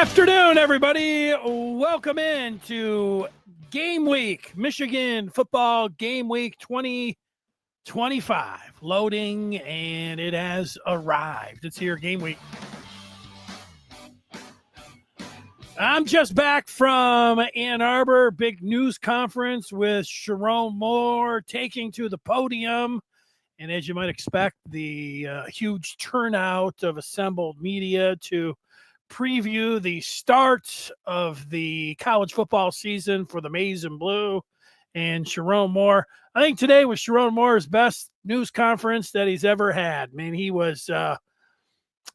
Afternoon, everybody. Welcome in to Game Week, Michigan Football Game Week 2025. Loading, and it has arrived. It's here, Game Week. I'm just back from Ann Arbor, big news conference with Sharon Moore taking to the podium. And as you might expect, the huge turnout of assembled media to preview the start of the college football season for the Maize and Blue and Sharon Moore. I think today was Sharon Moore's best news conference that he's ever had. Man, he was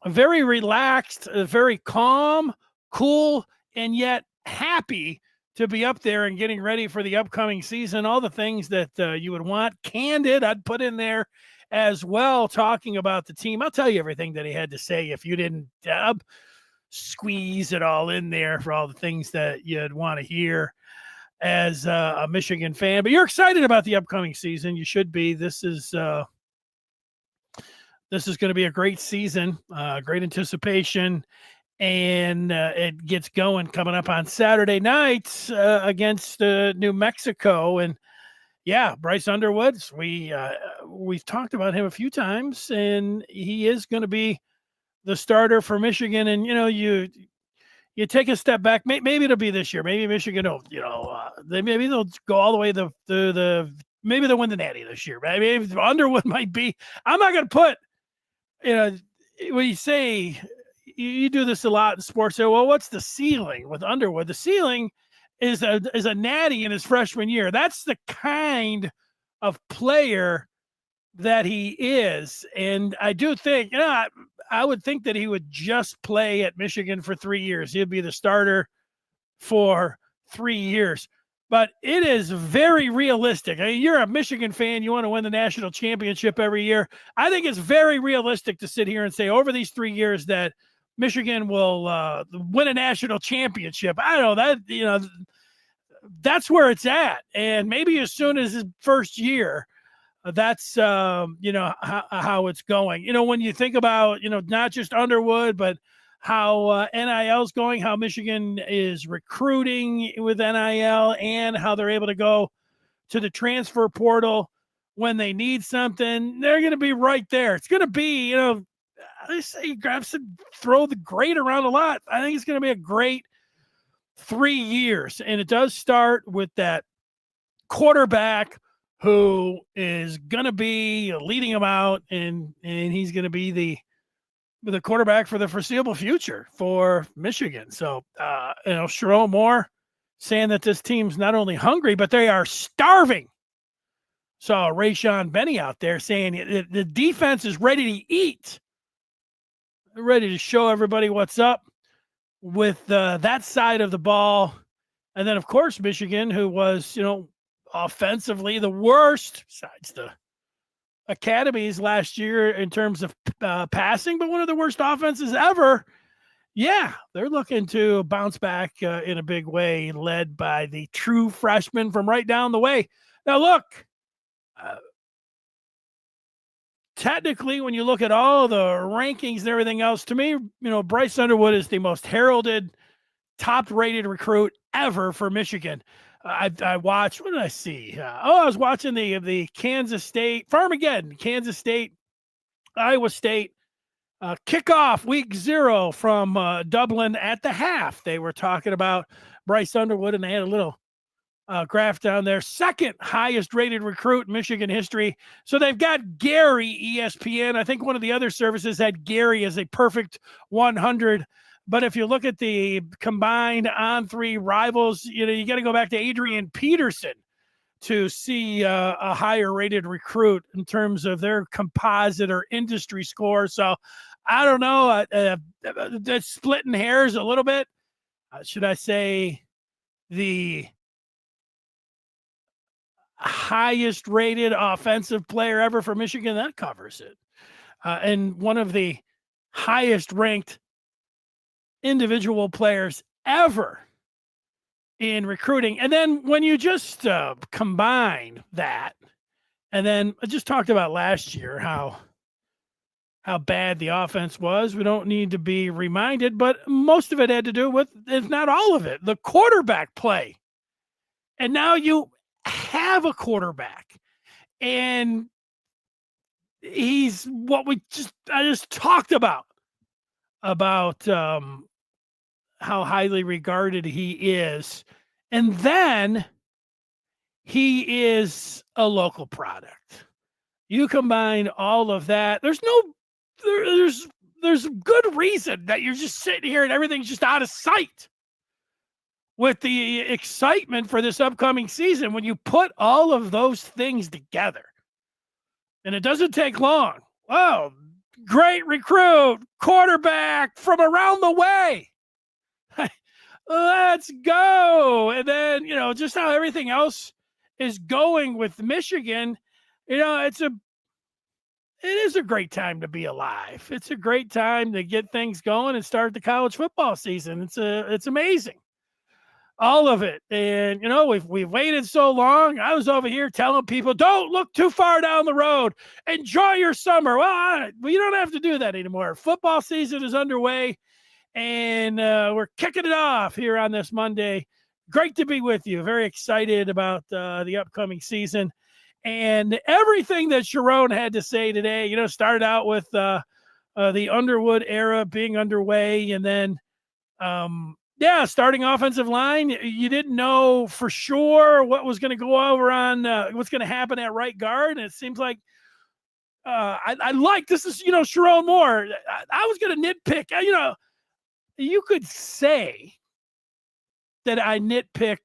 very relaxed, very calm, cool, and yet happy to be up there and getting ready for the upcoming season. All the things that you would want. Candid, I'd put in there as well, talking about the team. I'll tell you everything that he had to say if you didn't squeeze it all in there for all the things that you'd want to hear as a Michigan fan. But you're excited about the upcoming season. You should be. This is going to be a great season, great anticipation, and it gets going coming up on Saturday night against New Mexico. And yeah, Bryce Underwood, we've talked about him a few times, and he is going to be the starter for Michigan. And, you take a step back. Maybe it'll be this year. Maybe Michigan will, maybe they'll go all the way maybe they'll win the Natty this year. Maybe Underwood might be. I'm not going to put, when you say, you do this a lot in sports, say, well, what's the ceiling with Underwood? The ceiling is a Natty in his freshman year. That's the kind of player that he is. And I do think, I would think that he would just play at Michigan for 3 years. He'd be the starter for 3 years. But it is very realistic. I mean, you're a Michigan fan. You want to win the national championship every year. I think it's very realistic to sit here and say over these 3 years that Michigan will win a national championship. I don't know that, that's where it's at. And maybe as soon as his first year, that's, how it's going. When you think about, not just Underwood, but how NIL's going, how Michigan is recruiting with NIL, and how they're able to go to the transfer portal when they need something, they're going to be right there. It's going to be, I say throw the great around a lot. I think it's going to be a great 3 years. And it does start with that quarterback who is going to be leading them out, and he's going to be the quarterback for the foreseeable future for Michigan. So, Sharon Moore saying that this team's not only hungry, but they are starving. Saw Rayshon Benny out there saying the defense is ready to eat. They're ready to show everybody what's up with that side of the ball. And then, of course, Michigan, who was, offensively the worst besides the academies last year in terms of passing, but one of the worst offenses ever. Yeah, they're looking to bounce back in a big way, led by the true freshman from right down the way. Now, look, technically, when you look at all the rankings and everything else, to me, Bryce Underwood is the most heralded, top-rated recruit ever for Michigan. I watched, what did I see? I was watching the Kansas State, Farmageddon, Kansas State, Iowa State, kickoff week 0 from Dublin at the half. They were talking about Bryce Underwood, and they had a little graph down there. Second highest rated recruit in Michigan history. So they've got Gary, ESPN. I think one of the other services had Gary as a perfect 100. But if you look at the combined on-3 rivals, you got to go back to Adrian Peterson to see a higher rated recruit in terms of their composite or industry score. So I don't know. That's splitting hairs a little bit. Should I say the highest rated offensive player ever for Michigan? That covers it. And one of the highest ranked individual players ever in recruiting. And then when you just combine that, and then I just talked about last year, how how bad the offense was. We don't need to be reminded, but most of it had to do with, if not all of it, the quarterback play. And now you have a quarterback, and he's what I just talked about how highly regarded he is. And then he is a local product. You combine all of that. There's good reason that you're just sitting here and everything's just out of sight with the excitement for this upcoming season. When you put all of those things together, and it doesn't take long. Oh, great recruit, quarterback from around the way. Let's go. And then, just how everything else is going with Michigan, it is a great time to be alive. It's a great time to get things going and start the college football season. It's amazing. All of it. And, we've waited so long. I was over here telling people, don't look too far down the road. Enjoy your summer. Well, you don't have to do that anymore. Football season is underway, and we're kicking it off here on this Monday. Great to be with you. Very excited about the upcoming season. And everything that Sharon had to say today, started out with the Underwood era being underway, and then starting offensive line. You didn't know for sure what was going to go over on what's going to happen at right guard. And it seems like I like this is, Sharon Moore. I was going to nitpick, you could say that I nitpick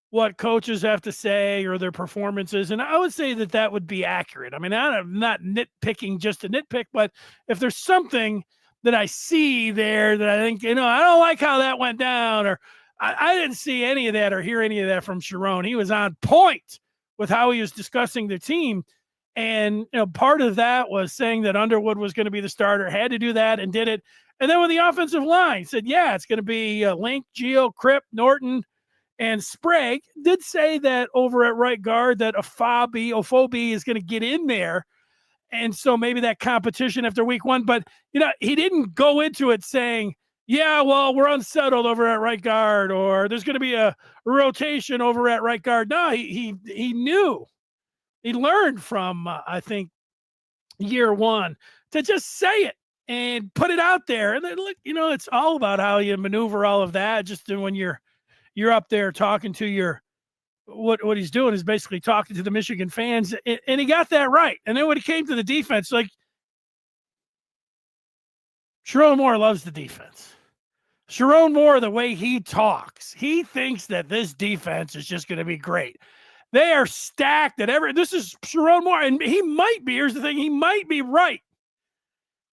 what coaches have to say or their performances. And I would say that would be accurate. I mean, I'm not nitpicking just to nitpick, but if there's something that I see there that I think, I don't like how that went down, or I didn't see any of that or hear any of that from Sharon. He was on point with how he was discussing the team. And, part of that was saying that Underwood was going to be the starter, had to do that and did it. And then with the offensive line said, it's going to be Link, Geo, Kripp, Norton, and Sprague. Did say that over at right guard that Ofobi is going to get in there. And so maybe that competition after week one, but he didn't go into it saying, we're unsettled over at right guard, or there's going to be a rotation over at right guard. No, he knew, he learned from, I think, year one to just say it and put it out there. And then look, it's all about how you maneuver all of that. Just when you're up there talking to what he's doing is basically talking to the Michigan fans, and he got that right. And then when it came to the defense, like, Sharon Moore loves the defense. Sharon Moore, the way he talks, he thinks that this defense is just going to be great. They are stacked at this is Sharon Moore, and he might be, here's the thing, he might be right,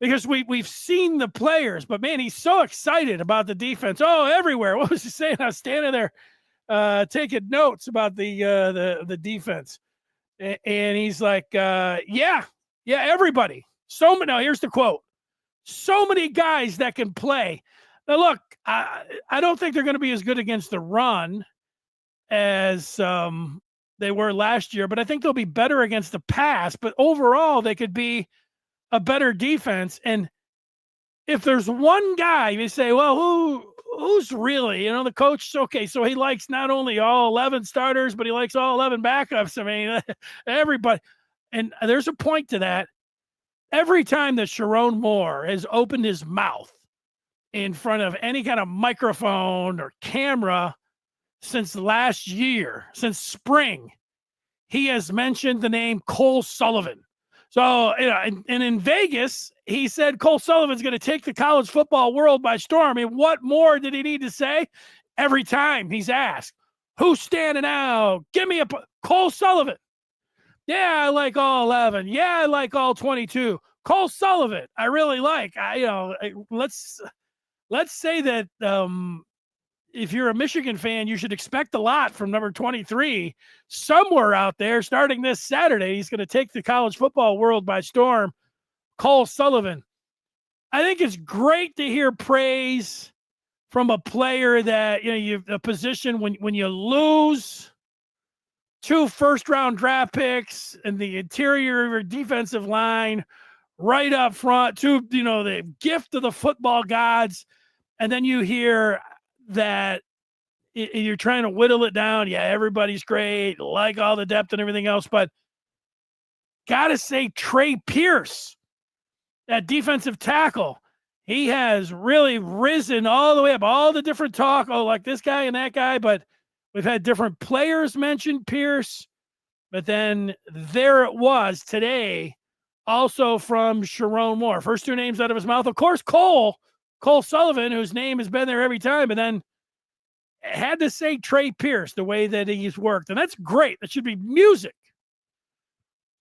because we've seen the players, but man, he's so excited about the defense. Oh, everywhere. What was he saying? I was standing there taking notes about the defense, and he's like, everybody. Now here's the quote: so many guys that can play. Now look, I don't think they're going to be as good against the run as they were last year, but I think they'll be better against the pass. But overall, they could be a better defense. And if there's one guy, you say, well, who's really, the coach, okay, so he likes not only all 11 starters, but he likes all 11 backups. I mean, everybody. And there's a point to that. Every time that Sharon Moore has opened his mouth in front of any kind of microphone or camera since last year, since spring, he has mentioned the name Cole Sullivan. So, and in Vegas, he said Cole Sullivan's going to take the college football world by storm. I mean, what more did he need to say? Every time he's asked, who's standing out? Give me Cole Sullivan. Yeah, I like all 11. Yeah, I like all 22. Cole Sullivan, I really like. Let's say that if you're a Michigan fan, you should expect a lot from number 23 somewhere out there starting this Saturday. He's going to take the college football world by storm. Cole Sullivan. I think it's great to hear praise from a player that, you've a position when you lose 2 first-round draft picks and the interior defensive line right up front, to, the gift of the football gods. And then you hear that you're trying to whittle it down. Yeah, everybody's great, like all the depth and everything else, but gotta say Trey Pierce, that defensive tackle, he has really risen all the way up. All the different talk, like this guy and that guy, but we've had different players mention Pierce. But then there it was today, also from Sharon Moore. First two names out of his mouth. Of course, Cole Sullivan, whose name has been there every time, and then had to say Trey Pierce, the way that he's worked. And that's great. That should be music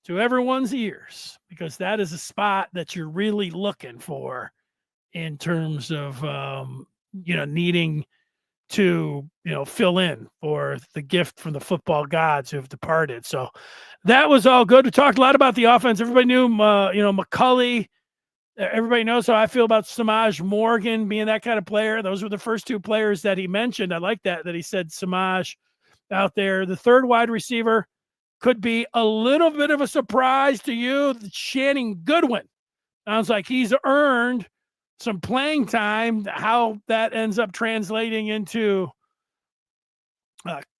to everyone's ears, because that is a spot that you're really looking for in terms of, needing to, fill in for the gift from the football gods who have departed. So that was all good. We talked a lot about the offense. Everybody knew, McCulley. Everybody knows how I feel about Samaj Morgan being that kind of player. Those were the first two players that he mentioned. I like that he said Samaj out there. The third wide receiver could be a little bit of a surprise to you. Shannon Goodwin. Sounds like he's earned some playing time. How that ends up translating into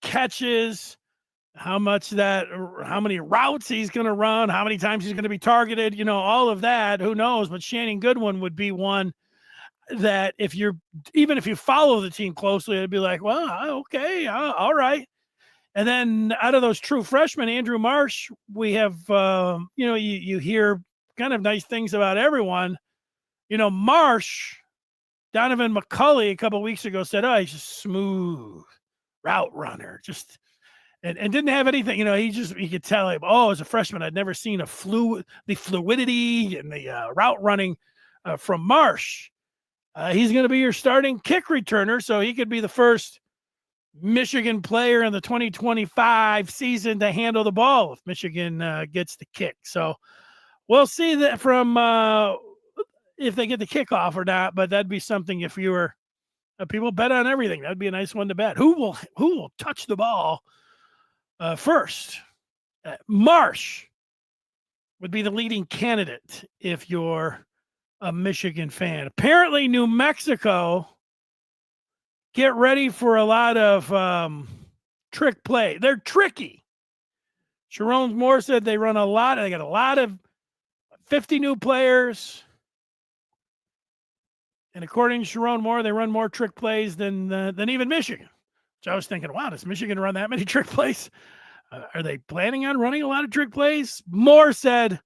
catches, how many routes he's going to run, how many times he's going to be targeted, all of that, who knows? But Shannon Goodwin would be one that even if you follow the team closely, it'd be like, well, okay, all right. And then out of those true freshmen, Andrew Marsh, we have, you hear kind of nice things about everyone. Marsh, Donovan McCulley a couple of weeks ago said, he's just smooth route runner, and didn't have anything. He could tell him, as a freshman, I'd never seen the fluidity and the route running from Marsh. He's going to be your starting kick returner, so he could be the first Michigan player in the 2025 season to handle the ball if Michigan gets the kick. So we'll see that from if they get the kickoff or not, but that'd be something if you were people bet on everything. That'd be a nice one to bet. Who will touch the ball first? Marsh would be the leading candidate if you're a Michigan fan. Apparently, New Mexico, get ready for a lot of trick play. They're tricky. Sharon Moore said they got a lot of 50 new players. And according to Sharon Moore, they run more trick plays than even Michigan. So I was thinking, wow, does Michigan run that many trick plays? Are they planning on running a lot of trick plays? Moore said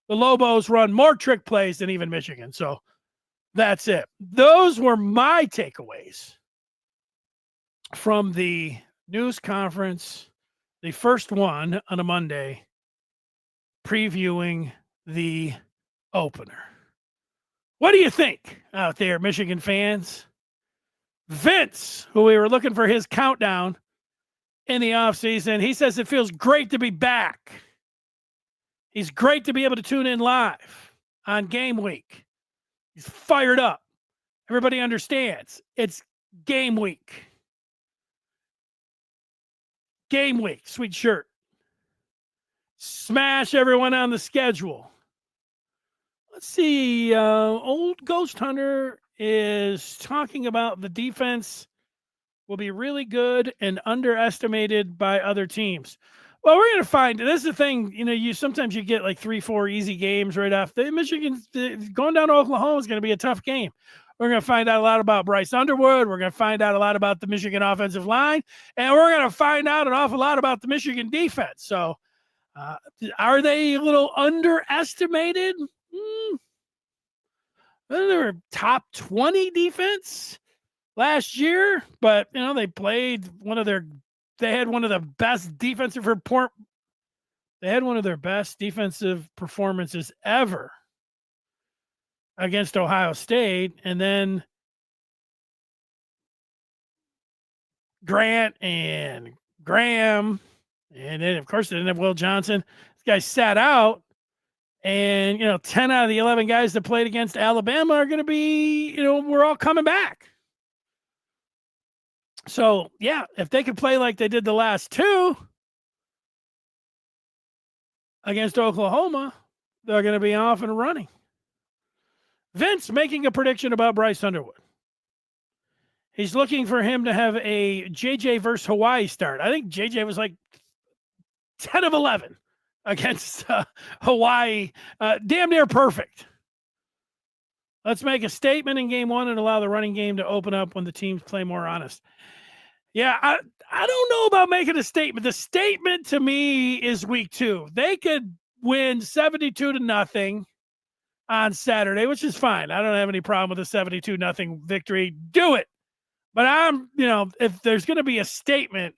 the Lobos run more trick plays than even Michigan. So that's it. Those were my takeaways from the news conference, the first one on a Monday, previewing the opener. What do you think out there, Michigan fans? Vince, who we were looking for his countdown in the offseason, he says it feels great to be back. He's great to be able to tune in live on game week. He's fired up. Everybody understands it's game week. Game week, sweet shirt. Smash everyone on the schedule. Let's see. Old Ghost Hunter is talking about the defense will be really good and underestimated by other teams. Well, we're going to find. This is the thing. Sometimes you get like 3-4 easy games right off. Michigan going down to Oklahoma is going to be a tough game. We're going to find out a lot about Bryce Underwood. We're going to find out a lot about the Michigan offensive line, and we're going to find out an awful lot about the Michigan defense. So, are they a little underestimated? They were top 20 defense last year, but they played they had one of the best defensive performances ever against Ohio State. And then Grant and Graham, and then of course they didn't have Will Johnson. This guy sat out. And, 10 out of the 11 guys that played against Alabama are going to be, we're all coming back. So, yeah, if they could play like they did the last two against Oklahoma, they're going to be off and running. Vince making a prediction about Bryce Underwood. He's looking for him to have a JJ versus Hawaii start. I think JJ was like 10 of 11 against Hawaii. Damn near perfect. Let's make a statement in game one and allow the running game to open up when the teams play more honest. Yeah, I don't know about making a statement. The statement to me is week 2. They could win 72-0 on Saturday, which is fine. I don't have any problem with a 72-0 victory. Do it. But if there's going to be a statement,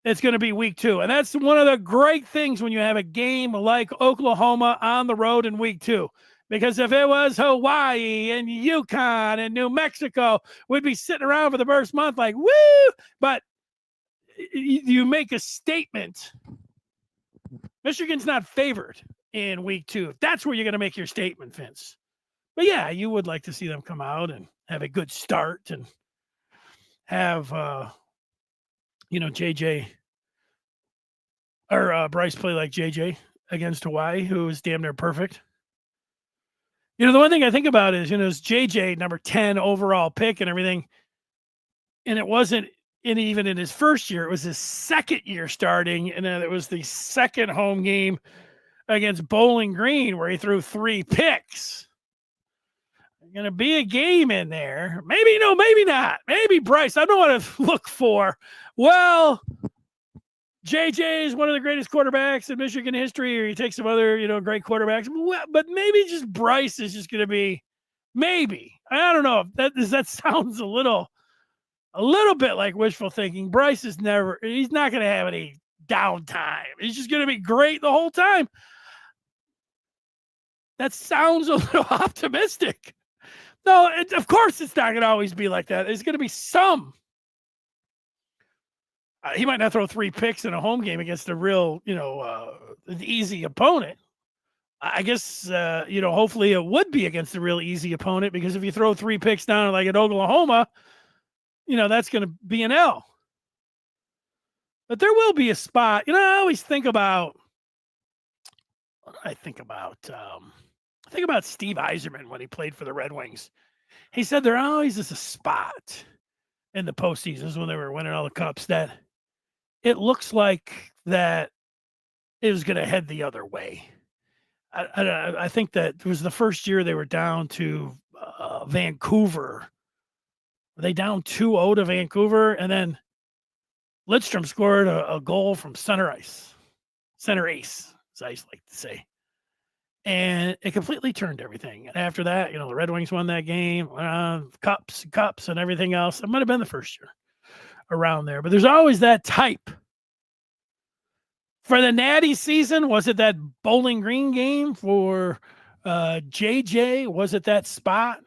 it's going to be week 2. And that's one of the great things when you have a game like Oklahoma on the road in week 2. Because if it was Hawaii and Yukon and New Mexico, we'd be sitting around for the first month like, woo! But you make a statement. Michigan's not favored in week 2. That's where you're going to make your statement, Vince. But yeah, you would like to see them come out and have a good start and have, JJ or Bryce play like JJ against Hawaii, who is damn near perfect. The one thing I think about is, it's JJ, number 10 overall pick and everything. And it wasn't even in his first year. It was his second year starting. And then it was the second home game against Bowling Green where he threw 3 picks. Going to be a game in there. Maybe maybe not. Maybe Bryce. I don't know what to look for. Well, JJ is one of the greatest quarterbacks in Michigan history, or he takes some other, great quarterbacks. But maybe just Bryce is just going to be, maybe. I don't know. That sounds a little bit like wishful thinking. Bryce he's not going to have any downtime. He's just going to be great the whole time. That sounds a little optimistic. No, of course it's not going to always be like that. There's going to be some. He might not throw 3 picks in a home game against a real, an easy opponent. I guess, hopefully it would be against a real easy opponent, because if you throw 3 picks down like at Oklahoma, that's going to be an L. But there will be a spot. I always think about, what do I think about? I think about Steve Yzerman when he played for the Red Wings. He said there always is a spot in the postseasons when they were winning all the cups that it looks like that it was going to head the other way. I think that it was the first year they were down to Vancouver. Were they down 2-0 to Vancouver? And then Lidstrom scored a goal from center ice, as I like to say. And it completely turned everything. And after that, the Red Wings won that game, cups and everything else. It might have been the first year around there. But there's always that type. For the Natty season, was it that Bowling Green game? For JJ, was it that spot?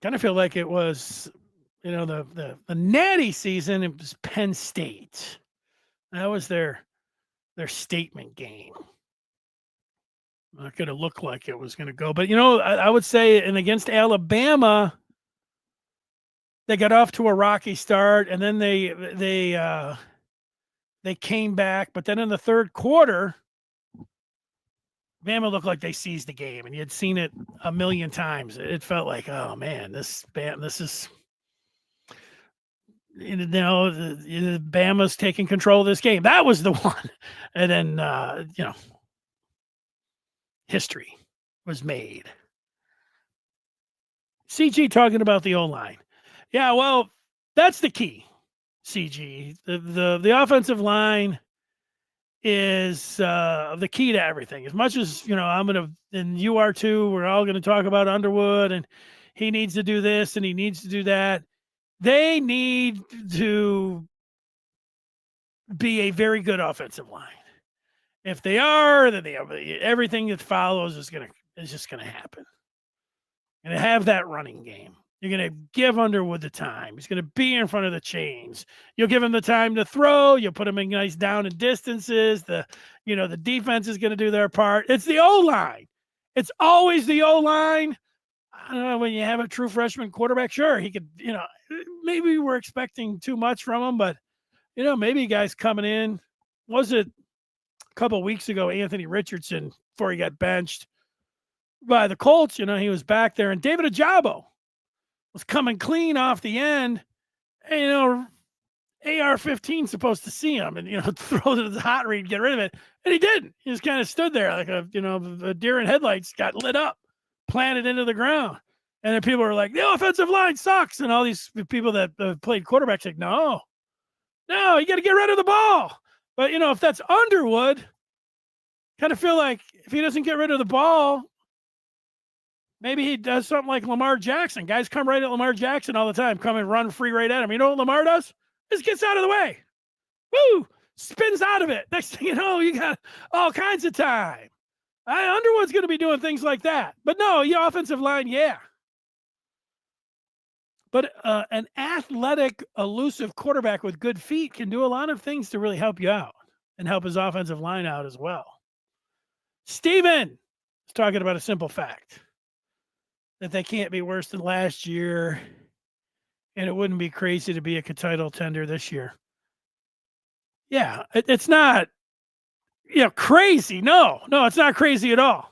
Kind of feel like it was, the Natty season, it was Penn State. That was their statement game. Not going to look like it was going to go. But, I would say, and against Alabama, they got off to a rocky start, and then they came back. But then in the third quarter, Bama looked like they seized the game, and you had seen it a million times. It felt like, oh, man, this is... Bama's taking control of this game. That was the one. And then, history was made. CG talking about the O-line. Yeah, well, that's the key, CG. The offensive line is the key to everything. As much as, and you are too, we're all going to talk about Underwood, and he needs to do this and he needs to do that. They need to be a very good offensive line. If they are, then everything that follows is just gonna happen. You're gonna have that running game. You're gonna give Underwood the time. He's gonna be in front of the chains. You'll give him the time to throw. You'll put him in nice down and distances. The defense is gonna do their part. It's the O-line. It's always the O-line. I don't know, when you have a true freshman quarterback, sure, he could, maybe we're expecting too much from him, but, maybe guys coming in, was it a couple of weeks ago, Anthony Richardson, before he got benched by the Colts, he was back there, and David Ajabo was coming clean off the end. And, AR-15 supposed to see him and, throw it at the hot read, get rid of it. And he didn't. He just kind of stood there like a deer in headlights got lit up, planted into the ground. And then people were like, the offensive line sucks. And all these people that played quarterbacks like, no, you got to get rid of the ball. But, if that's Underwood, kind of feel like if he doesn't get rid of the ball, maybe he does something like Lamar Jackson. Guys come right at Lamar Jackson all the time, come and run free right at him. You know what Lamar does? Just gets out of the way. Woo! Spins out of it. Next thing you know, you got all kinds of time. Underwood's going to be doing things like that. But no, your offensive line, yeah. But an athletic, elusive quarterback with good feet can do a lot of things to really help you out and help his offensive line out as well. Steven is talking about a simple fact that they can't be worse than last year, and it wouldn't be crazy to be a title tender this year. Yeah, it's not, crazy. No, it's not crazy at all.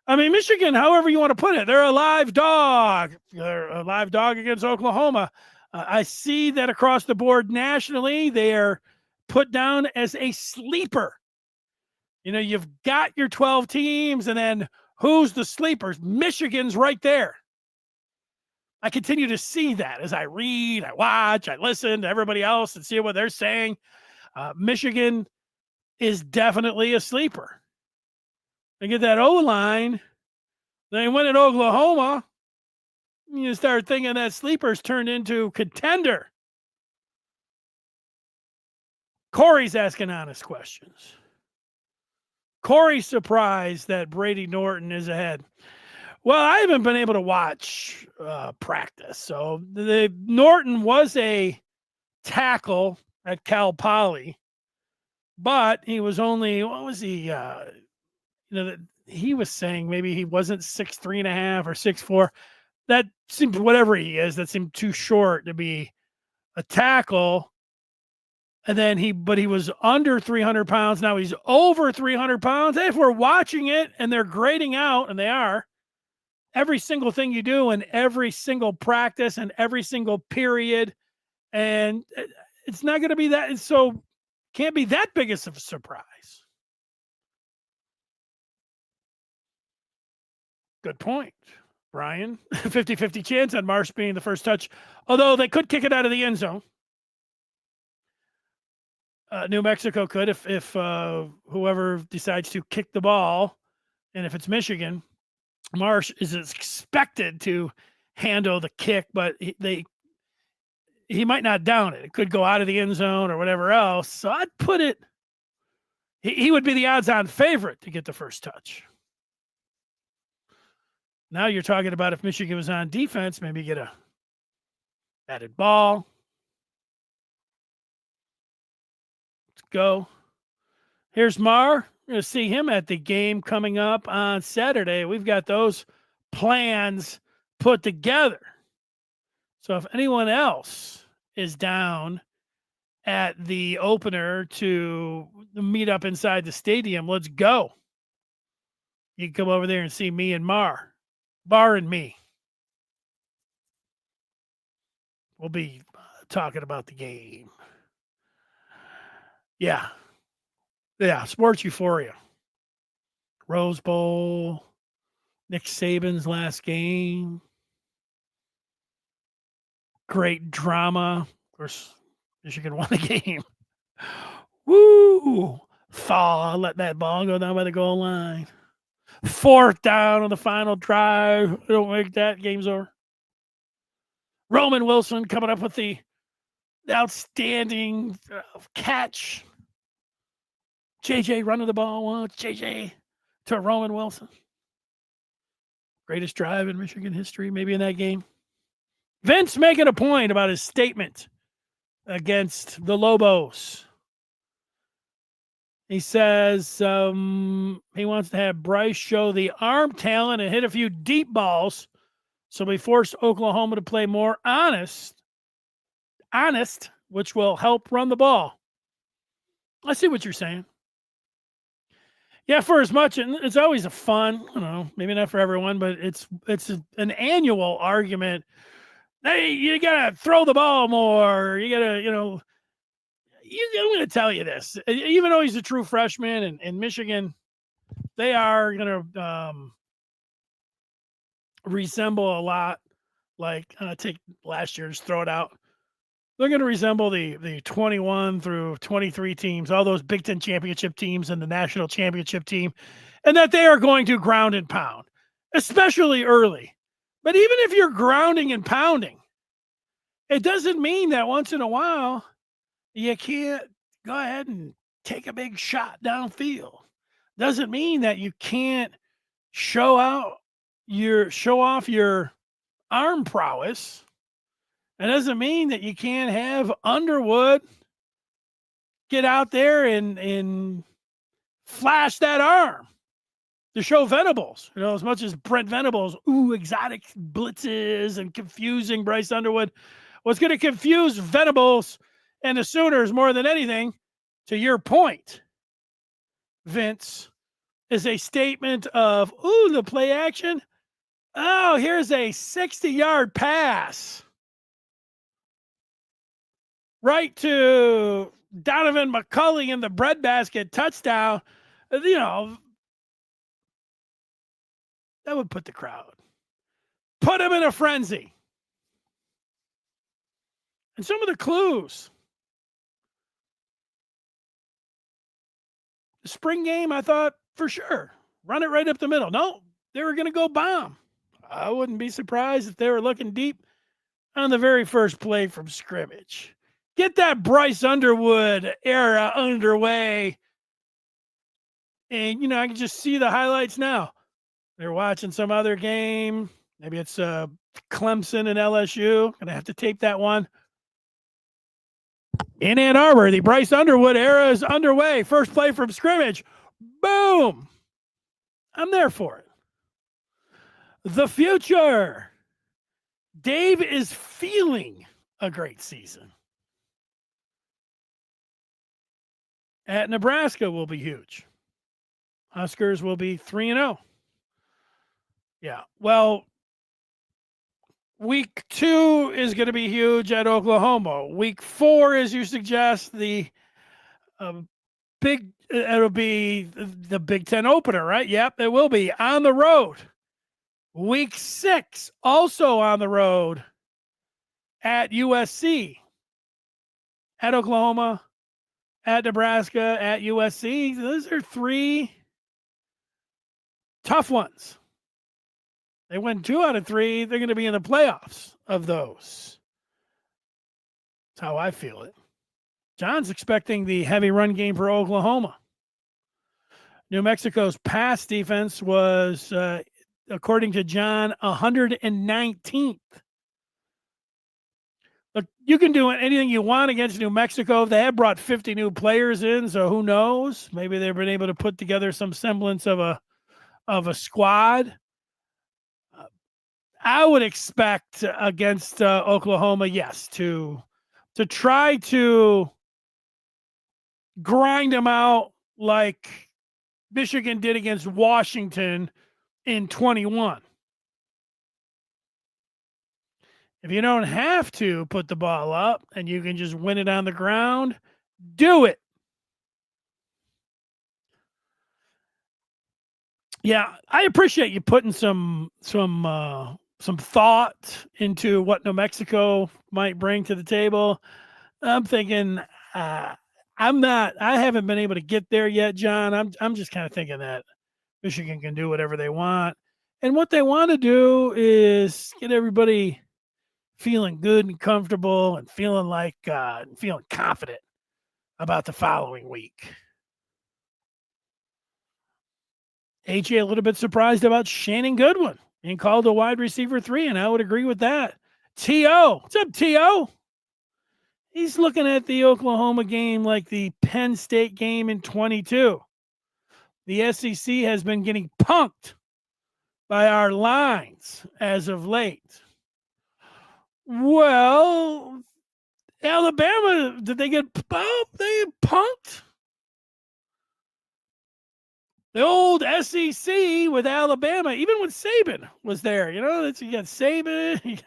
I mean, Michigan, however you want to put it, they're a live dog. They're a live dog against Oklahoma. I see that across the board nationally, they are put down as a sleeper. You've got your 12 teams, and then who's the sleepers? Michigan's right there. I continue to see that as I read, I watch, I listen to everybody else and see what they're saying. Michigan is definitely a sleeper. They get that O-line. They win at Oklahoma. You start thinking that sleeper's turned into contender. Corey's asking honest questions. Corey's surprised that Brady Norton is ahead. Well, I haven't been able to watch practice. So Norton was a tackle at Cal Poly, but he was only, what was he? He was saying maybe he wasn't 6'3.5" or 6'4". That seemed, whatever he is, that seemed too short to be a tackle. And then he was under 300 pounds. Now he's over 300 pounds. If we're watching it and they're grading out, and they are, every single thing you do and every single practice and every single period, and it's not going to be that. So can't be that big of a surprise. Good point, Brian. 50-50 chance on Marsh being the first touch, although they could kick it out of the end zone. New Mexico could if whoever decides to kick the ball, and if it's Michigan, Marsh is expected to handle the kick, but he might not down it. It could go out of the end zone or whatever else. So I'd put it, he would be the odds-on favorite to get the first touch. Now you're talking about if Michigan was on defense, maybe get a batted ball. Let's go. Here's Mar. We're going to see him at the game coming up on Saturday. We've got those plans put together. So if anyone else is down at the opener to meet up inside the stadium, let's go. You can come over there and see me and Mar. Bar and me. We'll be talking about the game. Yeah. Sports euphoria. Rose Bowl. Nick Saban's last game. Great drama. Of course, Michigan won the game. Woo! Thaw, let that ball go down by the goal line. 4th down on the final drive. Don't make that. Game's over. Roman Wilson coming up with the outstanding catch. JJ running the ball once. JJ to Roman Wilson. Greatest drive in Michigan history, maybe in that game. Vince making a point about his statement against the Lobos. He says he wants to have Bryce show the arm talent and hit a few deep balls, so we force Oklahoma to play more honest, which will help run the ball. I see what you're saying. Yeah, for as much, and it's always a fun, maybe not for everyone, but it's an annual argument. Hey, you gotta throw the ball more. You gotta, I'm going to tell you this. Even though he's a true freshman, and in Michigan, they are going to resemble a lot like take last year's, throw it out. They're going to resemble the 21 through 23 teams, all those Big Ten championship teams and the national championship team, and that they are going to ground and pound, especially early. But even if you're grounding and pounding, it doesn't mean that once in a while you can't go ahead and take a big shot downfield. Doesn't mean that you can't show off your arm prowess. It doesn't mean that you can't have Underwood get out there and flash that arm to show Venables. As much as Brent Venables, exotic blitzes and confusing Bryce Underwood. What's going to confuse Venables and the Sooners more than anything, to your point, Vince, is a statement of, the play action. Oh, here's a 60-yard pass right to Donovan McCulley in the breadbasket touchdown. That would put the crowd, put him in a frenzy. And some of the clues. The spring game, I thought for sure, run it right up the middle. No, they were going to go bomb. I wouldn't be surprised if they were looking deep on the very first play from scrimmage. Get that Bryce Underwood era underway. And, I can just see the highlights now. They're watching some other game. Maybe it's Clemson and LSU. Going to have to tape that one. In Ann Arbor, the Bryce Underwood era is underway. First play from scrimmage. Boom. I'm there for it. The future. Dave is feeling a great season. At Nebraska will be huge. Huskers will be 3-0. Yeah. Well, week 2 is going to be huge at Oklahoma. Week 4, as you suggest, it'll be the Big Ten opener, right? Yep, it will be on the road. Week 6, also on the road at USC, at Oklahoma, at Nebraska, at USC. Those are 3 tough ones. They win 2 out of 3. They're going to be in the playoffs of those. That's how I feel it. John's expecting the heavy run game for Oklahoma. New Mexico's pass defense was, according to John, 119th. Look, you can do anything you want against New Mexico. They have brought 50 new players in, so who knows? Maybe they've been able to put together some semblance of a squad. I would expect against Oklahoma, yes, to try to grind them out like Michigan did against Washington in 21. If you don't have to put the ball up and you can just win it on the ground, do it. Yeah, I appreciate you putting some thought into what New Mexico might bring to the table. I'm thinking, I haven't been able to get there yet, John. I'm just kind of thinking that Michigan can do whatever they want. And what they want to do is get everybody feeling good and comfortable and feeling confident about the following week. AJ a little bit surprised about Shannon Goodwin being called a wide receiver 3, and I would agree with that. T.O. What's up, T.O.? He's looking at the Oklahoma game like the Penn State game in 22. The SEC has been getting punked by our lines as of late. Well, Alabama, did they get punked? The old SEC with Alabama, even when Saban was there, you got Saban.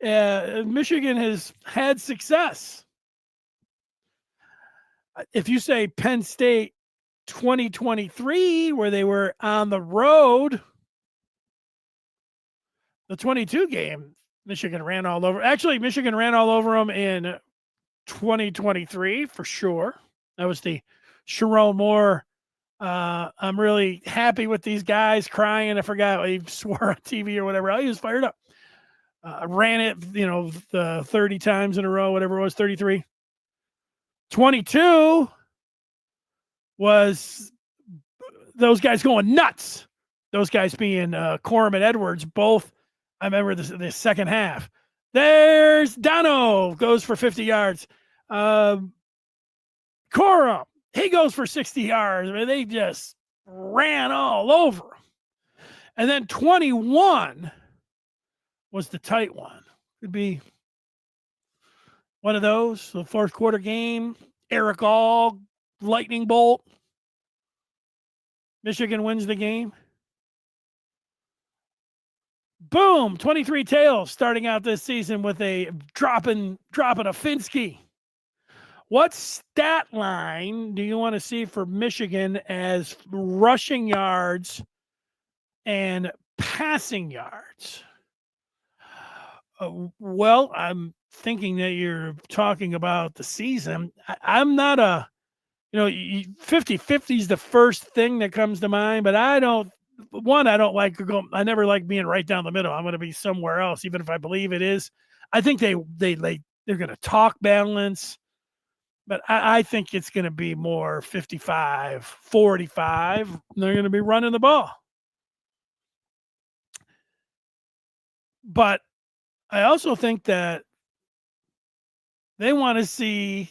Michigan has had success. If you say Penn State 2023, where they were on the road, the 22 game, Michigan ran all over. Actually, Michigan ran all over them in 2023 for sure. That was the Sharon Moore. I'm really happy with these guys crying. I forgot he swore on TV or whatever. He was fired up. Ran it, the 30 times in a row, whatever it was, 33. 22 was those guys going nuts. Those guys being Corum and Edwards, both. I remember the second half. There's Dono, goes for 50 yards. Corum, he goes for 60 yards. I mean, they just ran all over him. And then 21 was the tight one. Could be one of those, the fourth quarter game. Eric All, lightning bolt. Michigan wins the game. Boom, 23 tails starting out this season with a dropping a Finsky. What stat line do you want to see for Michigan as rushing yards and passing yards? Well, I'm thinking that you're talking about the season. I'm not 50-50 is the first thing that comes to mind, but I don't like I never like being right down the middle. I'm going to be somewhere else, even if I believe it is. I think they're going to talk balance, but I think it's going to be more 55-45. They're going to be running the ball. But I also think that they want to see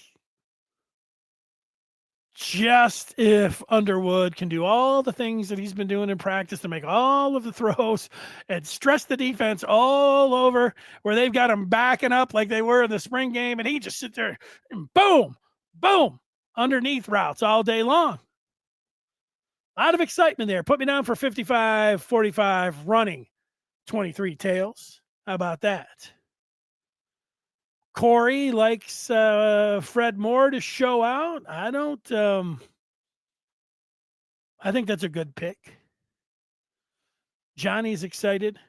just if Underwood can do all the things that he's been doing in practice to make all of the throws and stress the defense all over, where they've got him backing up like they were in the spring game, and he just sit there and boom, boom, underneath routes all day long. A lot of excitement there. Put me down for 55-45 running, 23 tails. How about that? Corey likes Fred Moore to show out. I don't. I think that's a good pick. Johnny's excited,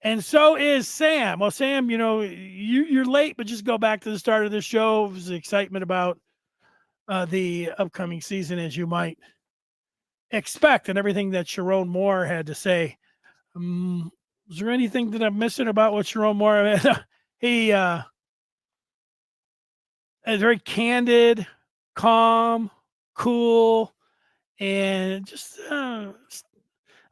and so is Sam. Well, Sam, you're late, but just go back to the start of the show. It was the excitement about the upcoming season, as you might expect, and everything that Sharon Moore had to say. Is there anything that I'm missing about what Sharon Moore had? He is very candid, calm, cool, and just I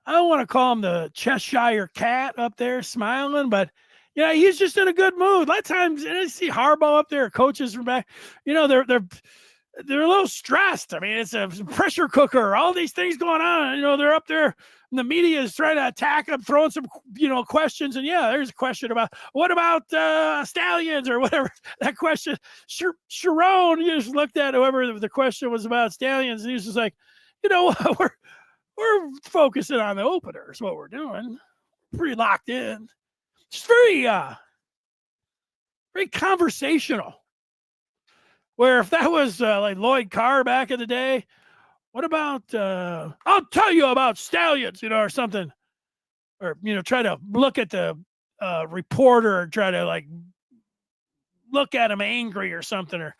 don't want to call him the Cheshire Cat up there smiling, but he's just in a good mood. A lot of times I see Harbaugh up there, coaches from back, they're a little stressed. I mean, it's a pressure cooker, all these things going on. They're up there and the media is trying to attack them, throwing some, questions. And there's a question about what about Stallions or whatever that question. Sharon, you just looked at whoever the question was about Stallions. And he was just like, we're focusing on the opener is what we're doing. Pretty locked in. Just very conversational. Where if that was like Lloyd Carr back in the day, what about, I'll tell you about Stallions, or something. Or, try to look at the reporter or try to like look at him angry or something. Or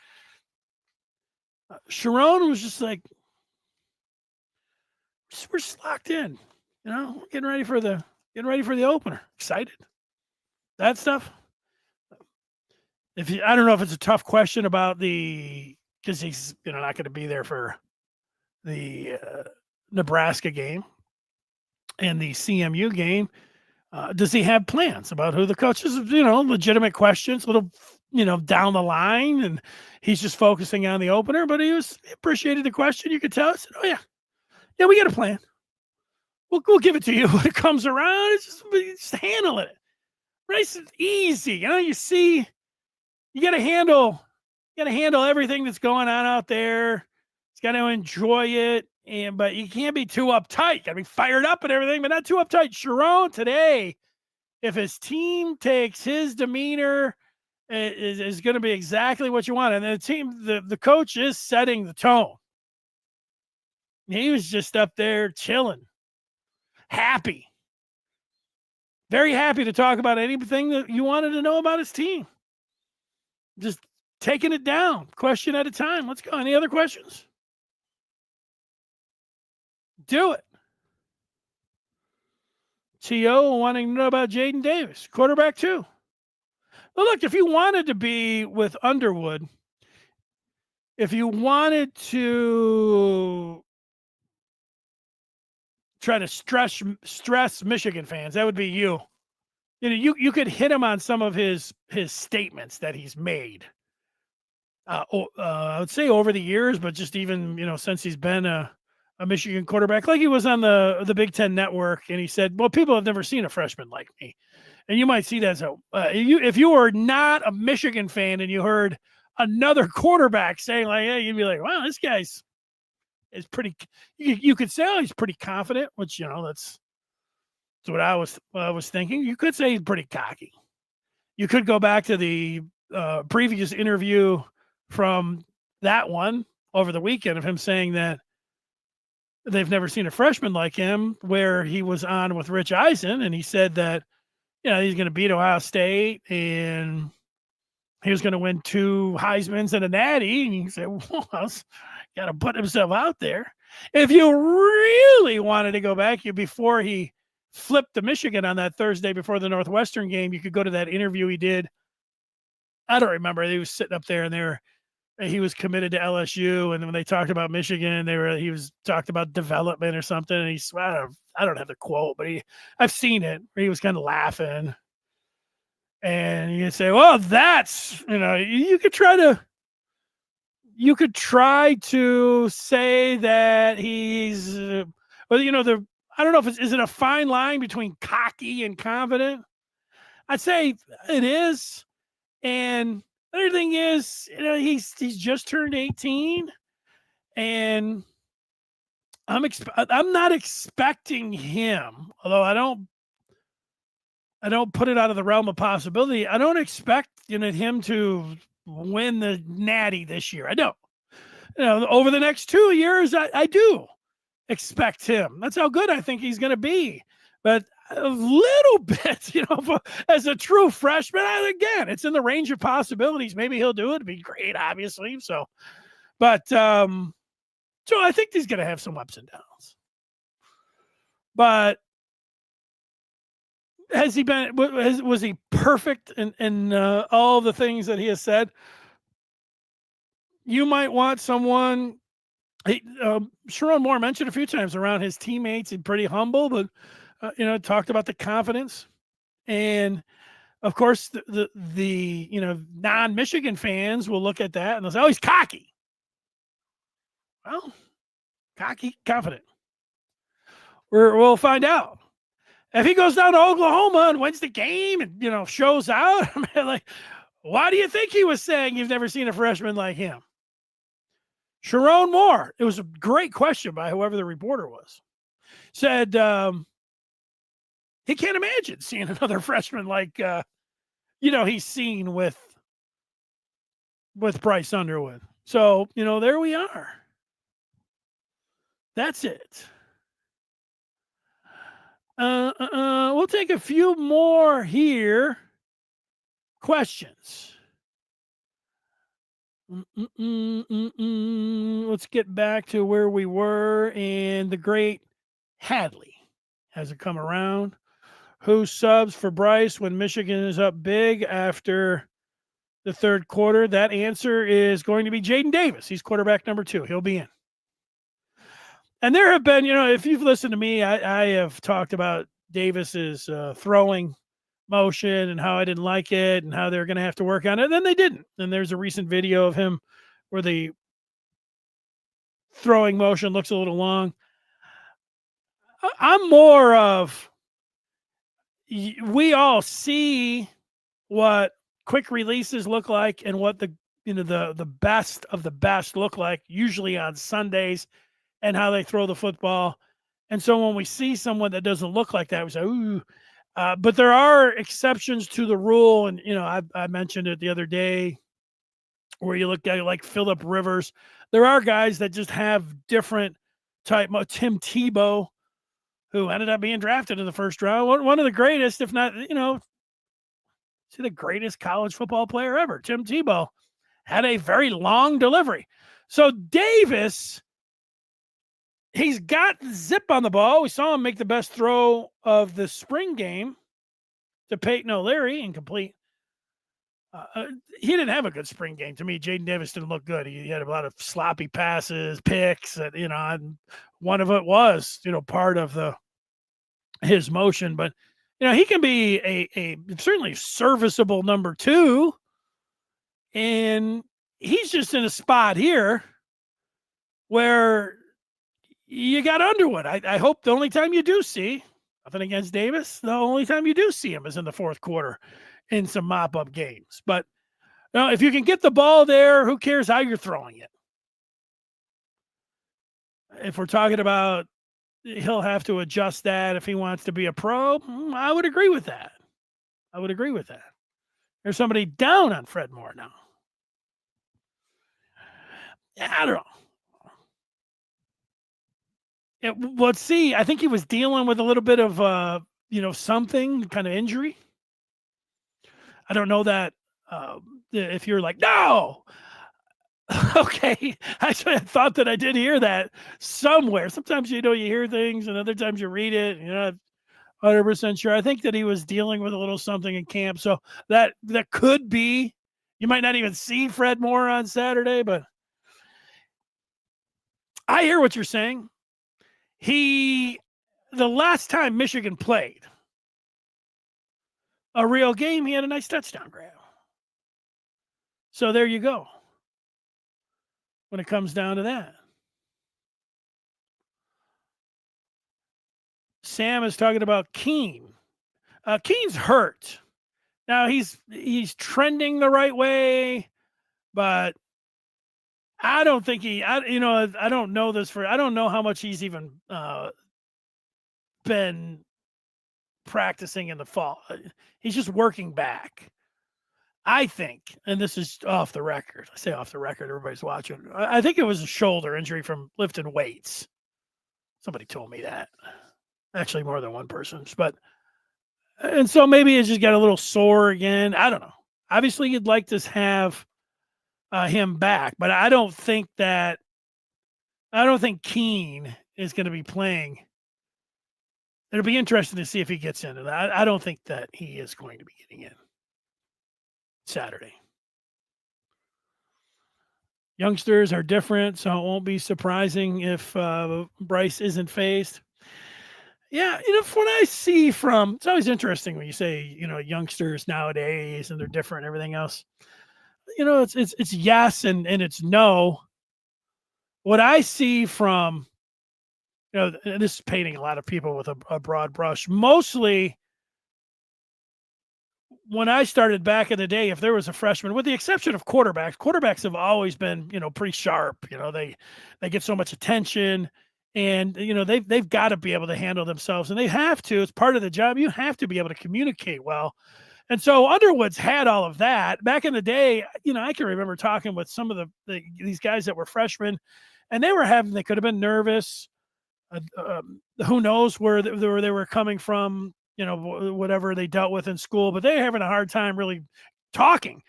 Sharon was just like, we're just locked in, getting ready for the opener. Excited. That stuff. I don't know if it's a tough question about because he's not going to be there for the Nebraska game and the CMU game. Does he have plans about who the coaches? Legitimate questions, little down the line, and he's just focusing on the opener. But he appreciated the question. You could tell. I said, "Oh yeah, we got a plan. We'll give it to you when it comes around. It's just handle it, nice and easy. You see." You got to handle everything that's going on out there. He's got to enjoy it. but you can't be too uptight. Got to be fired up and everything, but not too uptight. Sharon today, if his team takes his demeanor, is going to be exactly what you want. And the team, the coach is setting the tone. He was just up there chilling, happy, very happy to talk about anything that you wanted to know about his team. Just taking it down, question at a time. Let's go. Any other questions? Do it. T.O. wanting to know about Jaden Davis, quarterback too. Well, look, if you wanted to be with Underwood, if you wanted to try to stress Michigan fans, that would be you. You could hit him on some of his statements that he's made. I would say over the years, but just even since he's been a Michigan quarterback, like he was on the Big Ten Network, and he said, "Well, people have never seen a freshman like me," and you might see that. So, if you were not a Michigan fan and you heard another quarterback saying like, "Hey," you'd be like, "Wow, this guy's is pretty." You could say, "Oh, he's pretty confident," which that's what I was thinking. You could say he's pretty cocky. You could go back to the previous interview from that one over the weekend of him saying that they've never seen a freshman like him, where he was on with Rich Eisen, and he said that he's going to beat Ohio State and he was going to win 2 Heismans and a Natty. And he said, "Well, got to put himself out there." If you really wanted to go back, before he flipped to Michigan on that Thursday before the Northwestern game, you could go to that interview he did. I don't remember. He was sitting up there and he was committed to LSU. And when they talked about Michigan, he was talked about development or something. And I don't have the quote, but I've seen it where he was kind of laughing. And you say, well, that's, you could try to say that he's, I don't know if is it a fine line between cocky and confident? I'd say it is. And the other thing is, he's just turned 18, and I'm not expecting him, although I don't put it out of the realm of possibility. I don't expect him to win the Natty this year. I don't. Over the next 2 years, I do expect him. That's how good I think he's going to be. But a little bit, as a true freshman, again, it's in the range of possibilities. Maybe he'll do it. It'd be great, obviously. So, but so I think he's going to have some ups and downs. But has he been? Was he perfect in all the things that he has said? You might want someone. Sharon Moore mentioned a few times around his teammates. He's pretty humble, but talked about the confidence, and of course the non-Michigan fans will look at that and they'll say, "Oh, he's cocky." Well, cocky, confident. We'll find out. If he goes down to Oklahoma and wins the game and shows out, I mean, like, why do you think he was saying you've never seen a freshman like him? Sharon Moore, it was a great question by whoever the reporter was, said he can't imagine seeing another freshman like he's seen with Bryce Underwood. So, there we are. That's it. We'll take a few more here. Questions. Let's get back to where we were. And the great Hadley has it come around. Who subs for Bryce when Michigan is up big after the third quarter? That answer is going to be Jaden Davis. He's quarterback number 2. He'll be in. And there have been, if you've listened to me, I have talked about Davis's throwing motion and how I didn't like it and how they're going to have to work on it. And then they didn't. And there's a recent video of him where the throwing motion looks a little long. I'm more of, we all see what quick releases look like and what the best of the best look like, usually on Sundays and how they throw the football. And so when we see someone that doesn't look like that, we say, ooh. But there are exceptions to the rule. And, I mentioned it the other day where you look at like Phillip Rivers. There are guys that just have different type. Tim Tebow, who ended up being drafted in the first round, one of the greatest, if not, the greatest college football player ever. Tim Tebow had a very long delivery. So Davis, he's got zip on the ball. We saw him make the best throw of the spring game to Peyton O'Leary, incomplete. He didn't have a good spring game. To me, Jaden Davis didn't look good. He had a lot of sloppy passes, picks, and one of it was, part of his motion. But, he can be a certainly serviceable number 2. And he's just in a spot here where you got Underwood. I hope the only time you do see, nothing against Davis, the only time you do see him is in the fourth quarter in some mop-up games. But if you can get the ball there, who cares how you're throwing it? If we're talking about he'll have to adjust that if he wants to be a pro, I would agree with that. There's somebody down on Fred Moore now. I don't know. Let's see. I think he was dealing with a little bit of, something kind of injury. I don't know that if you're like, no. Okay. Actually, I thought that I did hear that somewhere. Sometimes, you hear things and other times you read it. 100% sure. I think that he was dealing with a little something in camp. So that could be, you might not even see Fred Moore on Saturday, but I hear what you're saying. The last time Michigan played a real game, he had a nice touchdown grab. So there you go. When it comes down to that. Sam is talking about Keene. Keene's hurt. Now he's trending the right way, but I don't think I don't know this I don't know how much he's even been practicing in the fall. He's just working back. I think, and this is off the record. I say off the record, everybody's watching. I think it was a shoulder injury from lifting weights. Somebody told me that. Actually, more than one person. And so maybe it just got a little sore again. I don't know. Obviously, you'd like to have him back, but I don't think Keene is going to be playing. It'll be interesting to see if he gets into that. I don't think that he is going to be getting in Saturday. Youngsters are different, so it won't be surprising if Bryce isn't phased. Yeah, from what I see it's always interesting when you say, youngsters nowadays and they're different and everything else. It's yes and it's no. What I see from, this is painting a lot of people with a broad brush. Mostly when I started back in the day, if there was a freshman, with the exception of quarterbacks have always been, pretty sharp. They get so much attention. And, they've got to be able to handle themselves, and they have to. It's part of the job. You have to be able to communicate well. And so Underwood's had all of that. Back in the day, I can remember talking with some of these guys that were freshmen, and they could have been nervous. Who knows where they were coming from, whatever they dealt with in school, but they're having a hard time really talking.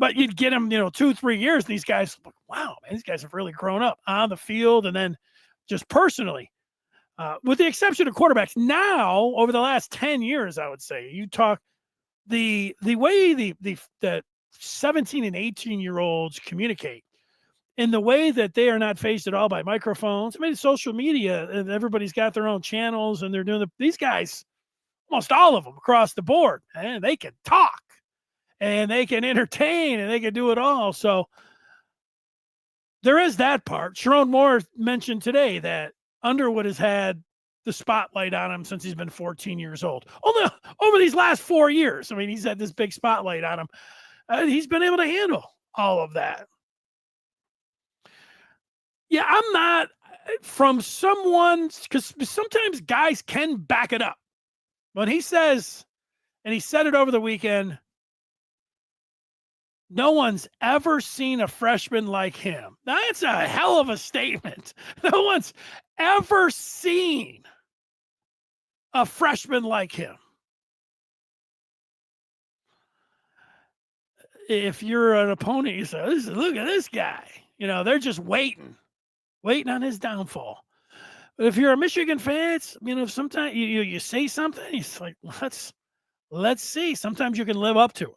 But you'd get them, 2-3 years, and these guys, wow, man, these guys have really grown up on the field and then just personally, with the exception of quarterbacks. Now, over the last 10 years, I would say, you talk the way the 17 and 18-year-olds communicate in the way that they are not faced at all by microphones. I mean, social media, and everybody's got their own channels, and they're doing these guys, almost all of them across the board, and they can talk, and they can entertain, and they can do it all. So there is that part. Sharon Moore mentioned today that Underwood has had the spotlight on him since he's been 14 years old. Only over these last 4 years. I mean, he's had this big spotlight on him. He's been able to handle all of that. Yeah, from someone, because sometimes guys can back it up. When he says, and he said it over the weekend, no one's ever seen a freshman like him. That's a hell of a statement. No one's ever seen a freshman like him. If you're an opponent, you say, look at this guy. They're just waiting on his downfall. But if you're a Michigan fan, if sometimes you say something, it's like, let's see. Sometimes you can live up to it.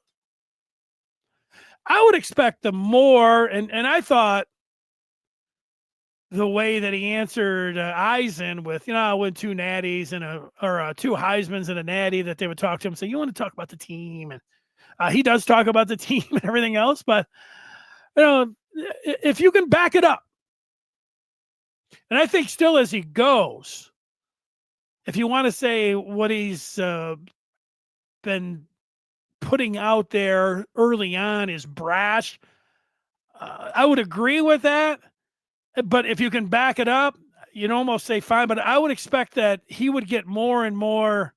I would expect the more, and I thought the way that he answered Eisen with, I win 2 natties and 2 Heismans and a natty, that they would talk to him and say, you want to talk about the team? And he does talk about the team and everything else, but if you can back it up, and I think still as he goes, if you want to say what he's been putting out there early on is brash, I would agree with that. But if you can back it up, you'd almost say fine. But I would expect that he would get more and more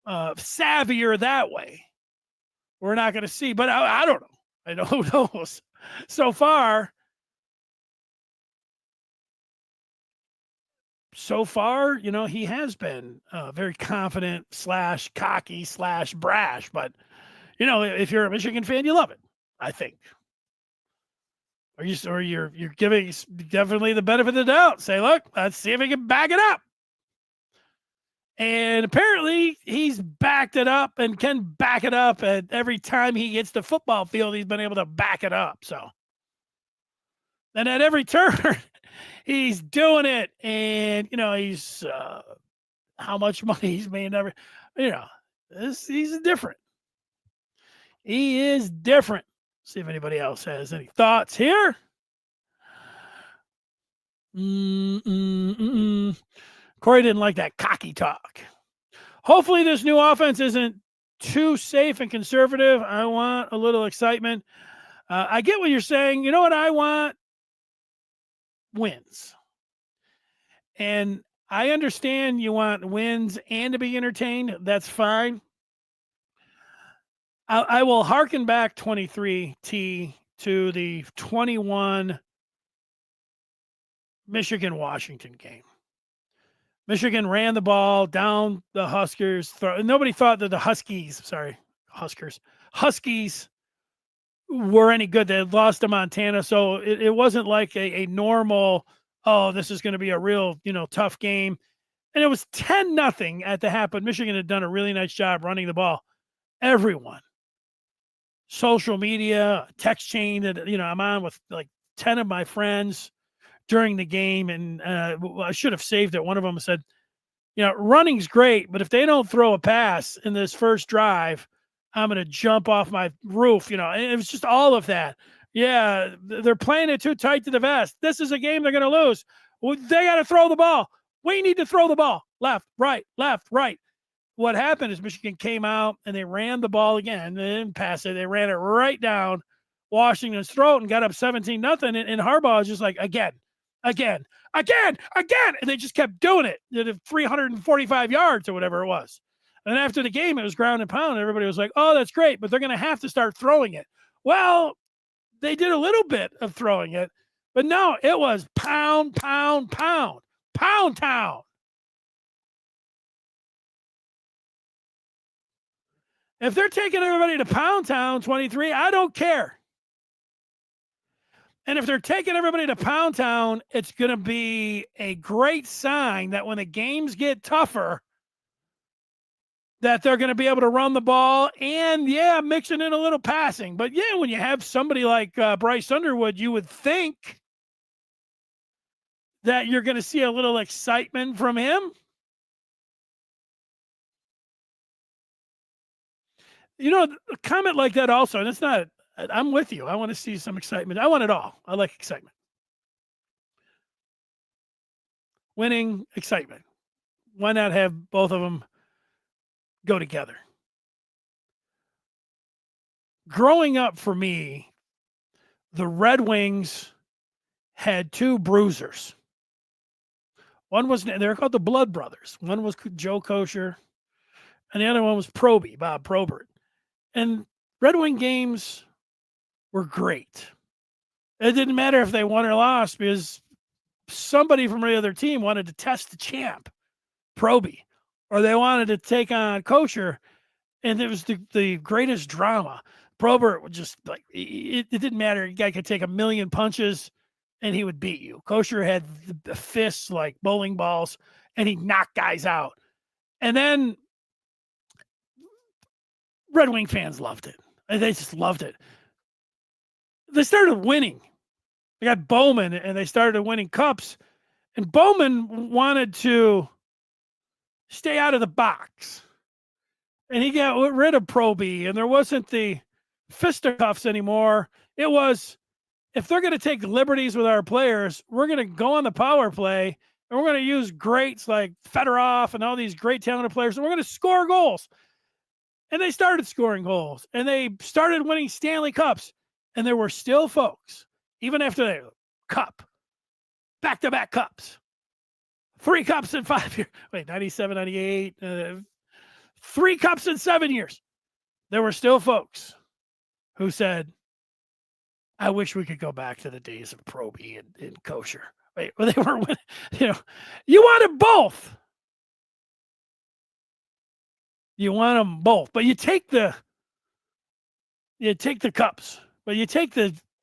savvier that way. We're not going to see, but I don't know. I know who knows. So far, he has been very confident / cocky / brash. But, if you're a Michigan fan, you love it, I think. Or you're giving definitely the benefit of the doubt. Say, look, let's see if he can back it up. And apparently he's backed it up and can back it up. And every time he gets to football field, he's been able to back it up. So, and at every turn, he's doing it. And, he's how much money he's made. He's different. He is different. See if anybody else has any thoughts here. Corey didn't like that cocky talk. Hopefully this new offense isn't too safe and conservative. I want a little excitement. I get what you're saying. You know what I want? Wins. And I understand you want wins and to be entertained. That's fine. I will hearken back 23T to the 21 Michigan-Washington game. Michigan ran the ball down the Huskers' throat. Nobody thought that the Huskies were any good. They had lost to Montana, so it wasn't like a normal, this is going to be a real, tough game. And it was 10-0 at the half, but Michigan had done a really nice job running the ball. Everyone. Social media, text chain that, I'm on with like 10 of my friends during the game. And I should have saved it. One of them said, running's great, but if they don't throw a pass in this first drive, I'm going to jump off my roof. And it was just all of that. Yeah, they're playing it too tight to the vest. This is a game they're going to lose. Well, they got to throw the ball. We need to throw the ball. Left, right. What happened is Michigan came out and they ran the ball again. They didn't pass it. They ran it right down Washington's throat and got up 17-0. And Harbaugh was just like, again. And they just kept doing it. They did 345 yards or whatever it was. And after the game, it was ground and pound. Everybody was like, oh, that's great, but they're going to have to start throwing it. Well, they did a little bit of throwing it, but no, it was pound town. If they're taking everybody to Pound Town 23, I don't care. And if they're taking everybody to Pound Town, it's going to be a great sign that when the games get tougher, that they're going to be able to run the ball and, mixing in a little passing. But, when you have somebody like Bryce Underwood, you would think that you're going to see a little excitement from him. A comment like that also, and it's not, I'm with you. I want to see some excitement. I want it all. I like excitement. Winning, excitement. Why not have both of them go together? Growing up for me, the Red Wings had 2 bruisers. One was, they were called the Blood Brothers. One was Joe Kosher, and the other one was Proby, Bob Probert. And Red Wing games were great. It didn't matter if they won or lost because somebody from the other team wanted to test the champ, Proby, or they wanted to take on Kosher, and it was the greatest drama. Probert would just like it didn't matter. A guy could take a million punches and he would beat you. Kosher had the fists like bowling balls and he'd knock guys out. And then Red Wing fans loved it. They just loved it. They started winning. They got Bowman and they started winning cups. And Bowman wanted to stay out of the box. And he got rid of Proby, and there wasn't the fisticuffs anymore. It was, if they're going to take liberties with our players, we're going to go on the power play, and we're going to use greats like Fedorov and all these great talented players, and we're going to score goals. And they started scoring goals, and they started winning Stanley Cups. And there were still folks, even after they cup, back-to-back cups, 3 cups in 5 years. Wait, 97, 98, 3 cups in 7 years. There were still folks who said, I wish we could go back to the days of Proby and Kosher. Wait, well, they were, you wanted both. You want them both, but you take the cups, but you take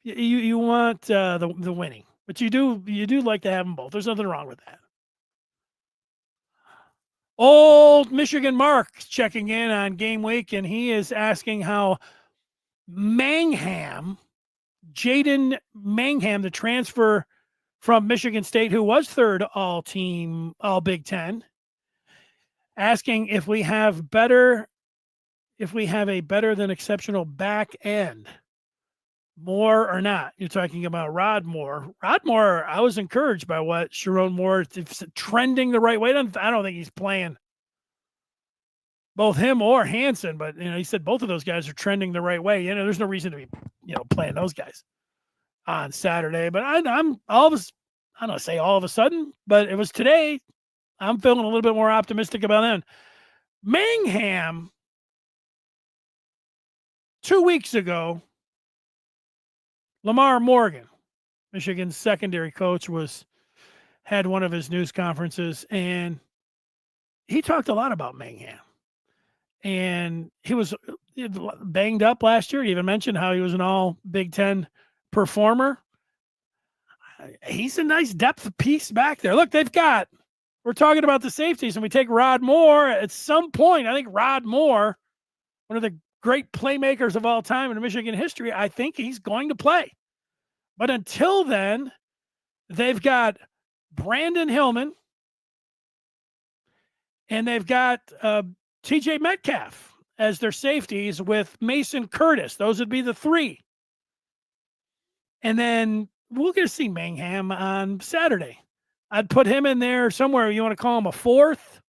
you want the winning, but you do like to have them both. There's nothing wrong with that. Old Michigan Mark checking in on game week, and he is asking how Mangham, Jaden Mangham, the transfer from Michigan State, who was third all Big Ten, asking if we have a better than exceptional back end, Moore or not. You're talking about Rod Moore. Rod Moore, I was encouraged by what Sharon Moore is trending the right way. I don't think he's playing both him or Hansen, but he said both of those guys are trending the right way. There's no reason to be playing those guys on Saturday. But I'm all of I don't say all of a sudden, but it was today. I'm feeling a little bit more optimistic about them. Mangham, 2 weeks ago, Lamar Morgan, Michigan's secondary coach, had one of his news conferences, and he talked a lot about Mangham. And he was banged up last year. He even mentioned how he was an all Big Ten performer. He's a nice depth piece back there. Look, we're talking about the safeties, and we take Rod Moore. At some point, I think Rod Moore, one of the great playmakers of all time in Michigan history, I think he's going to play. But until then, they've got Brandon Hillman, and they've got TJ Metcalf as their safeties with Mason Curtis. Those would be the 3. And then we'll get to see Mangham on Saturday. I'd put him in there somewhere. You want to call him a 4th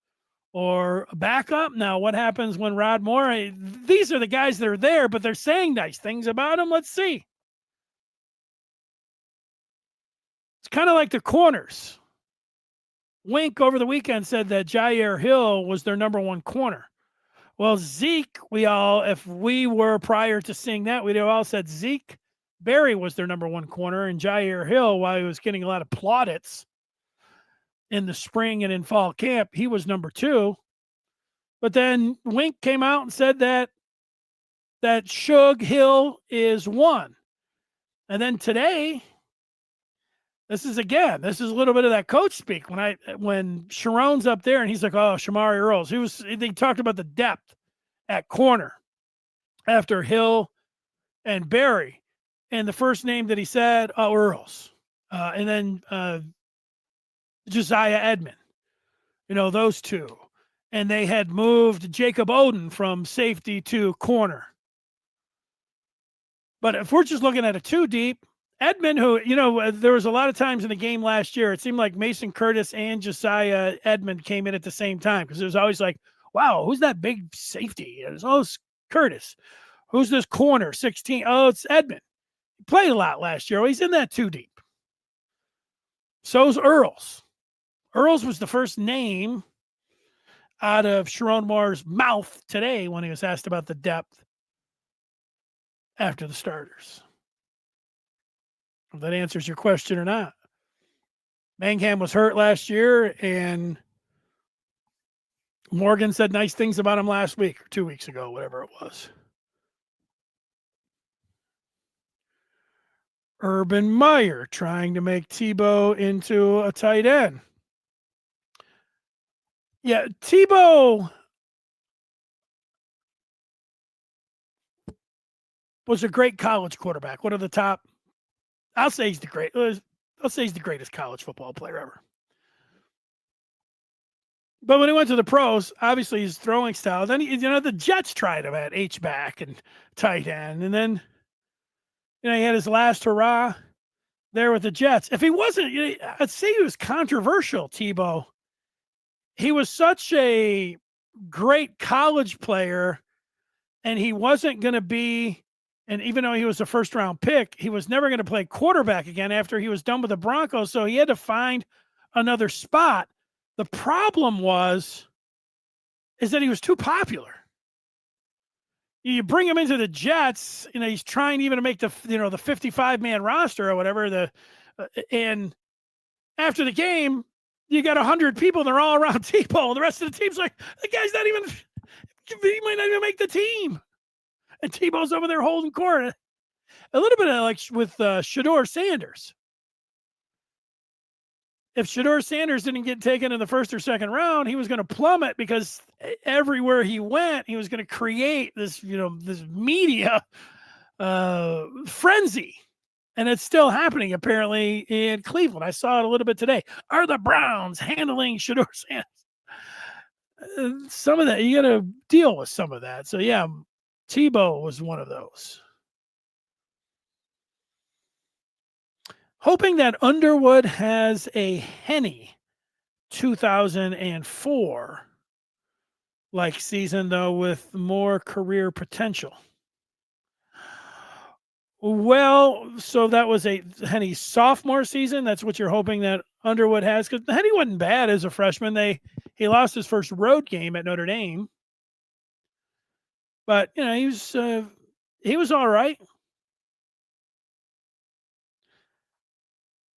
or a backup? Now, what happens when Rod Moore? These are the guys that are there, but they're saying nice things about him. Let's see. It's kind of like the corners. Wink over the weekend said that Jair Hill was their number 1 corner. Well, Zeke, if we were prior to seeing that, we'd have all said Zeke Berry was their number 1 corner, and Jair Hill, while he was getting a lot of plaudits in the spring and in fall camp, he was number 2. But then Wink came out and said that Shug Hill is 1. And then today, this is a little bit of that coach speak. When Sharon's up there and he's like, oh, Shamari Earls. They talked about the depth at corner after Hill and Berry. And the first name that he said, Earls. And then Josiah Edmond. Those 2. And they had moved Jacob Oden from safety to corner. But if we're just looking at a 2 deep, Edmond, who, there was a lot of times in the game last year, it seemed like Mason Curtis and Josiah Edmond came in at the same time because it was always like, wow, who's that big safety? It's Curtis. Who's this corner, 16? Oh, it's Edmond. He played a lot last year. Well, he's in that 2 deep. So's Earls. Earls was the first name out of Sharon Moore's mouth today when he was asked about the depth after the starters. If that answers your question or not. Mangham was hurt last year, and Morgan said nice things about him last week or 2 weeks ago, whatever it was. Urban Meyer trying to make Tebow into a tight end. Yeah, Tebow was a great college quarterback. One of the top. I'll say he's the greatest college football player ever. But when he went to the pros, obviously his throwing style. Then the Jets tried him at H-back and tight end, and then he had his last hurrah there with the Jets. If he wasn't, I'd say he was controversial. Tebow. He was such a great college player, and he wasn't going to be. And even though he was a first-round pick, he was never going to play quarterback again after he was done with the Broncos. So he had to find another spot. The problem is that he was too popular. You bring him into the Jets, he's trying even to make the 55-man roster or whatever. And after the game, you got 100 people, and they're all around Tebow. The rest of the team's like, the guy's not even. He might not even make the team. And Tebow's over there holding court. A little bit of like with Shedeur Sanders. If Shedeur Sanders didn't get taken in the first or second round, he was going to plummet because everywhere he went, he was going to create this, this media frenzy. And it's still happening, apparently, in Cleveland. I saw it a little bit today. Are the Browns handling Shedeur Sanders? Some of that, you got to deal with some of that. So, yeah, Tebow was one of those. Hoping that Underwood has a Henny 2004 like season, though, with more career potential. Well, so that was a Henny sophomore season. That's what you're hoping that Underwood has, because Henny wasn't bad as a freshman. He lost his first road game at Notre Dame, but he was all right.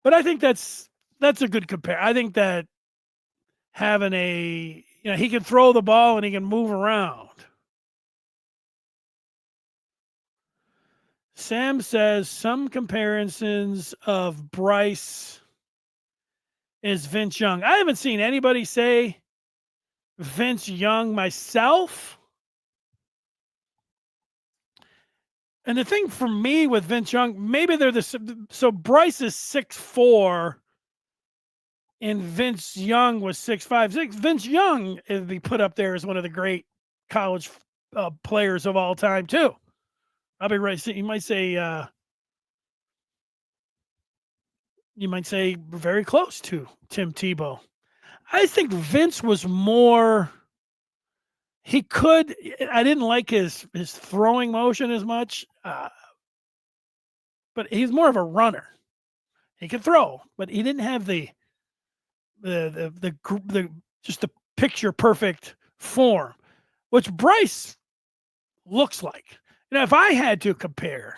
But I think that's a good compare. I think that having he can throw the ball and he can move around. Sam says some comparisons of Bryce is Vince Young. I haven't seen anybody say Vince Young myself. And the thing for me with Vince Young, maybe they're so Bryce is 6'4", and Vince Young was 6'5". Vince Young would be put up there as one of the great college players of all time too. I'll be right. You might say very close to Tim Tebow. I think Vince was more. I didn't like his throwing motion as much, but he's more of a runner. He could throw, but he didn't have the just the picture perfect form, which Bryce looks like. If I had to compare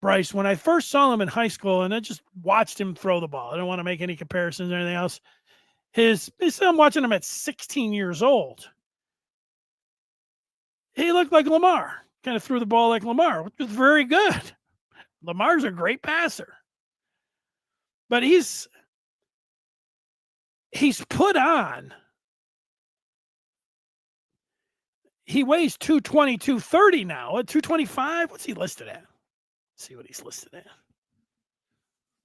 Bryce, when I first saw him in high school and I just watched him throw the ball, I don't want to make any comparisons or anything else. I'm watching him at 16 years old. He looked like Lamar, kind of threw the ball like Lamar, which was very good. Lamar's a great passer. But he's put on. He weighs 220, 230 now. At 225, what's he listed at? Let's see what he's listed at.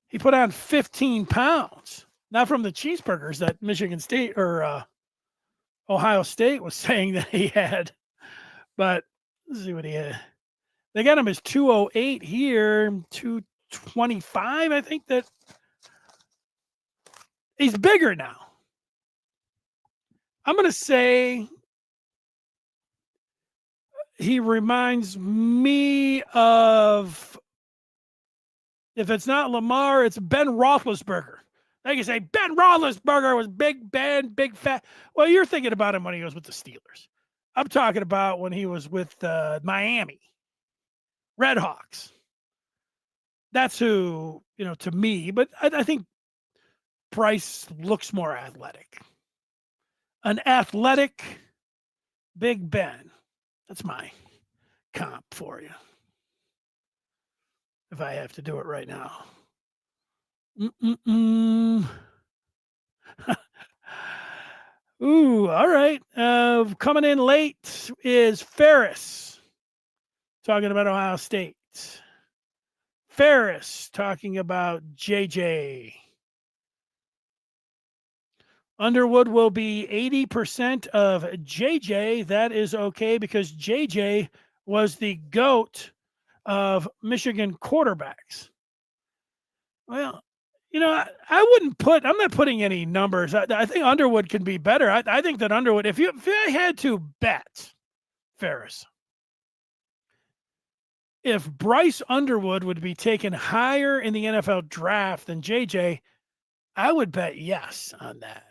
He put on 15 pounds. Not from the cheeseburgers that Michigan State or Ohio State was saying that he had. But let's see what he had. They got him as 208 here, 225. I think that he's bigger now. I'm going to say he reminds me of, if it's not Lamar, it's Ben Roethlisberger. Like you say, Ben Roethlisberger was Big Ben, big fat. Well, you're thinking about him when he was with the Steelers. I'm talking about when he was with Miami Redhawks. That's who, to me, but I think Bryce looks more athletic. An athletic Big Ben. That's my comp for you. If I have to do it right now. Ooh, all right. Coming in late is Ferris, talking about Ohio State. Ferris talking about JJ. Underwood will be 80% of JJ. That is okay because JJ was the GOAT of Michigan quarterbacks. Well, I wouldn't I'm not putting any numbers. I think Underwood can be better. I think that Underwood, if I had to bet, Ferris, if Bryce Underwood would be taken higher in the NFL draft than JJ, I would bet yes on that.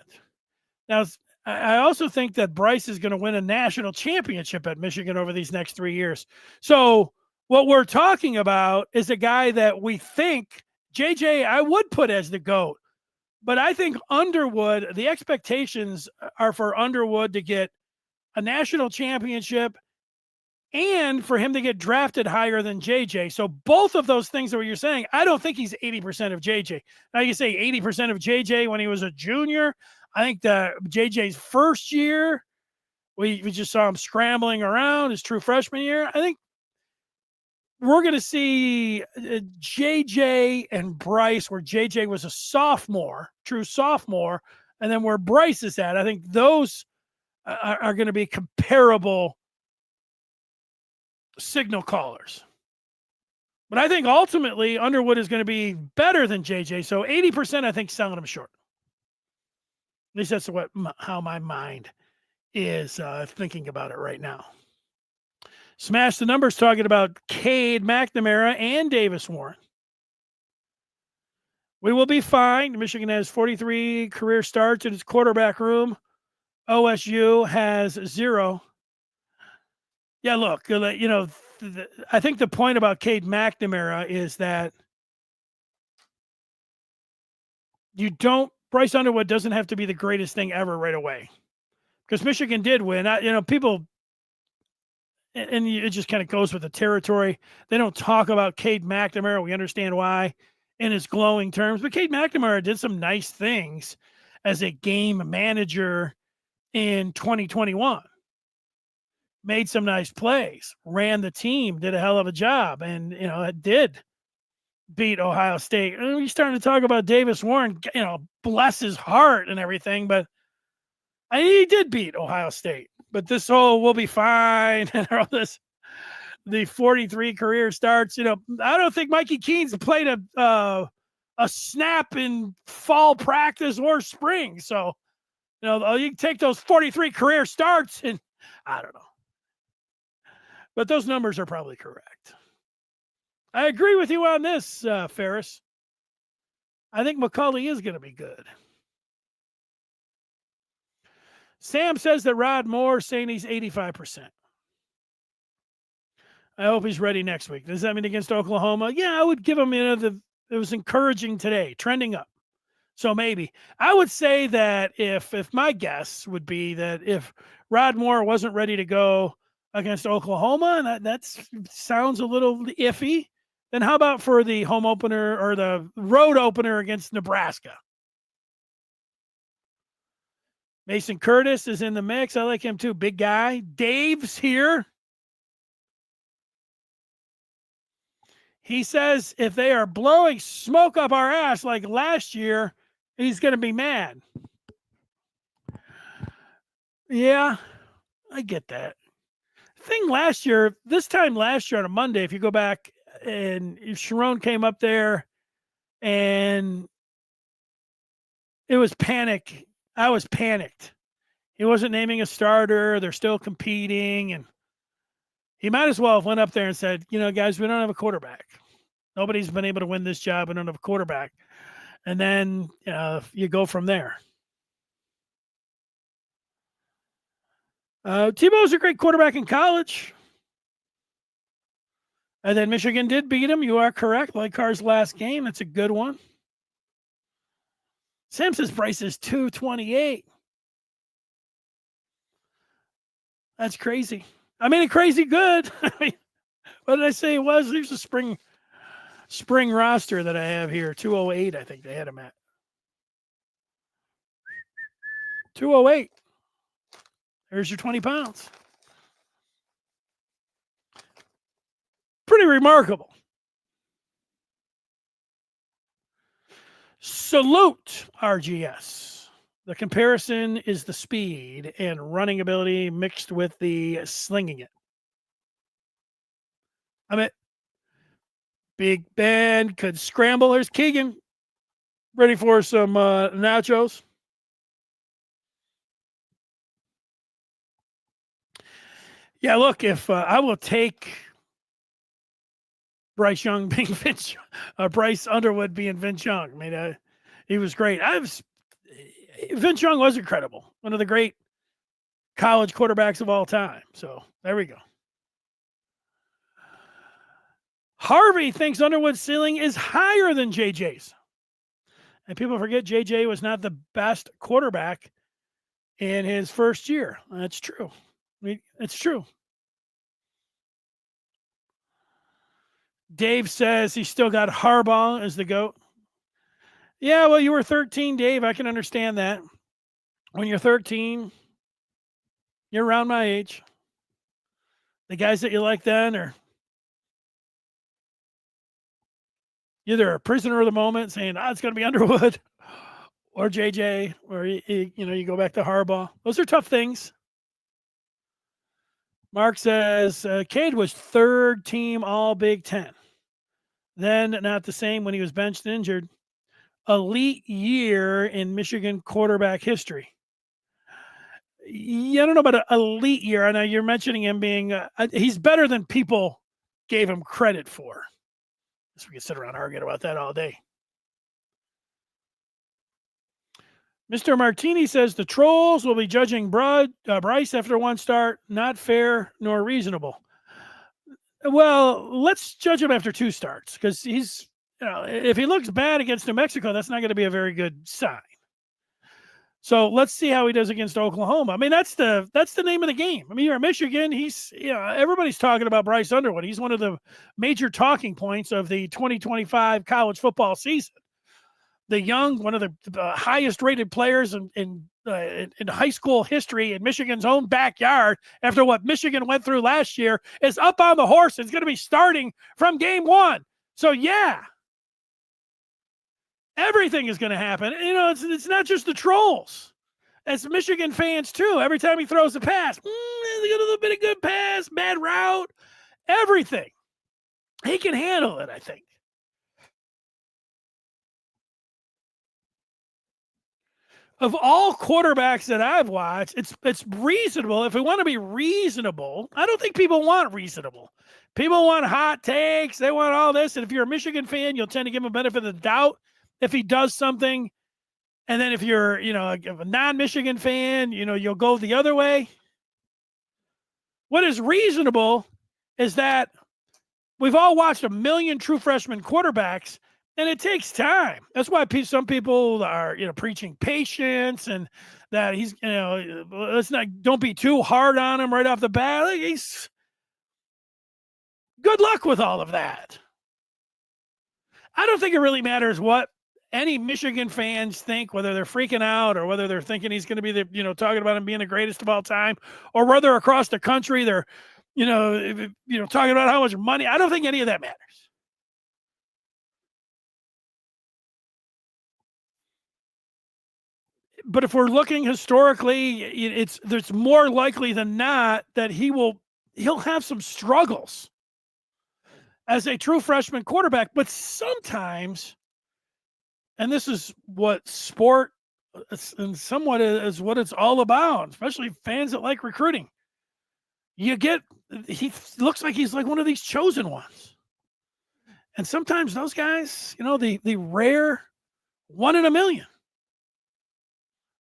Now, I also think that Bryce is going to win a national championship at Michigan over these next 3 years. So what we're talking about is a guy that we think JJ I would put as the GOAT. But I think Underwood, the expectations are for Underwood to get a national championship and for him to get drafted higher than JJ. So both of those things are what you're saying. I don't think he's 80% of JJ. Now you say 80% of JJ when he was a junior. I think that JJ's first year, we just saw him scrambling around his true freshman year. I think we're going to see JJ and Bryce, where JJ was a sophomore, true sophomore, and then where Bryce is at. I think those are going to be comparable signal callers. But I think ultimately Underwood is going to be better than JJ. So 80%, I think, selling him short. At least that's how my mind is thinking about it right now. Smash the numbers talking about Cade McNamara and Davis Warren. We will be fine. Michigan has 43 career starts in its quarterback room. OSU has 0. Yeah, look, I think the point about Cade McNamara is that Bryce Underwood doesn't have to be the greatest thing ever right away. Because Michigan did win. People, and it just kind of goes with the territory. They don't talk about Cade McNamara. We understand why in his glowing terms. But Cade McNamara did some nice things as a game manager in 2021. Made some nice plays, ran the team, did a hell of a job, and, it did beat Ohio State. And we're starting to talk about Davis Warren, bless his heart and everything, but he did beat Ohio State. But this whole we'll be fine and all this, the 43 career starts, I don't think Mikey Keene's played a snap in fall practice or spring. So, you can take those 43 career starts and I don't know. But those numbers are probably correct. I agree with you on this, Ferris. I think McCulley is going to be good. Sam says that Rod Moore saying he's 85%. I hope he's ready next week. Does that mean against Oklahoma? Yeah, I would give him, it was encouraging today, trending up. So maybe. I would say that if my guess would be that if Rod Moore wasn't ready to go against Oklahoma, and that sounds a little iffy, then how about for the home opener or the road opener against Nebraska? Mason Curtis is in the mix. I like him too. Big guy. Dave's here. He says if they are blowing smoke up our ass like last year, he's going to be mad. Yeah, I get that. Thing this time last year on a Monday, if you go back and Sharon came up there and it was panic. I was panicked. He wasn't naming a starter. They're still competing. And he might as well have went up there and said, guys, we don't have a quarterback. Nobody's been able to win this job. We don't have a quarterback. and then you go from there. Tebow's a great quarterback in college. And then Michigan did beat him. You are correct. Like Carr's last game. That's a good one. Sam says Bryce is 228. That's crazy. I mean, a crazy good. I mean, what did I say it was? There's a spring roster that I have here. 208, I think they had him at. 208. There's your 20 pounds. Pretty remarkable. Salute RGS. The comparison is the speed and running ability mixed with the slinging it. I mean, Big Ben could scramble. There's Keegan. Ready for some nachos? Yeah, look, if I will take Bryce Young being Bryce Underwood being Vince Young. I mean, he was great. Vince Young was incredible. One of the great college quarterbacks of all time. So there we go. Harvey thinks Underwood's ceiling is higher than JJ's. And people forget JJ was not the best quarterback in his first year. That's true. It's true. Dave says he still got Harbaugh as the GOAT. Yeah, well, you were 13, Dave. I can understand that. When you're 13, you're around my age. The guys that you like then are either a prisoner of the moment saying, it's going to be Underwood or JJ, or, you go back to Harbaugh. Those are tough things. Mark says, Cade was third team all Big Ten. Then not the same when he was benched and injured. Elite year in Michigan quarterback history. Yeah, I don't know about an elite year. I know you're mentioning him being, he's better than people gave him credit for. So we can sit around arguing about that all day. Mr. Martini says the trolls will be judging Bryce after one start. Not fair nor reasonable. Well, let's judge him after two starts because he's, if he looks bad against New Mexico, that's not going to be a very good sign. So let's see how he does against Oklahoma. I mean, that's the name of the game. I mean, you're at Michigan. He's, everybody's talking about Bryce Underwood. He's one of the major talking points of the 2025 college football season. The young, one of the highest rated players in high school history in Michigan's own backyard after what Michigan went through last year is up on the horse. It's going to be starting from game one. So, yeah, everything is going to happen. It's not just the trolls. It's Michigan fans, too. Every time he throws a pass, a little bit of good pass, bad route, everything. He can handle it, I think. Of all quarterbacks that I've watched, it's reasonable. If we want to be reasonable, I don't think people want reasonable. People want hot takes. They want all this. And if you're a Michigan fan, you'll tend to give him a benefit of the doubt if he does something. And then if you're, a non-Michigan fan, you'll go the other way. What is reasonable is that we've all watched a million true freshman quarterbacks. And it takes time. That's why some people are, preaching patience and that he's, don't be too hard on him right off the bat. He's good luck with all of that. I don't think it really matters what any Michigan fans think, whether they're freaking out or whether they're thinking he's going to be talking about him being the greatest of all time, or whether across the country they're, talking about how much money. I don't think any of that matters. But if we're looking historically, there's more likely than not that he'll have some struggles as a true freshman quarterback. But sometimes, and this is what sport and somewhat is what it's all about, especially fans that like recruiting. He looks like he's like one of these chosen ones. And sometimes those guys, the rare 1 in a million.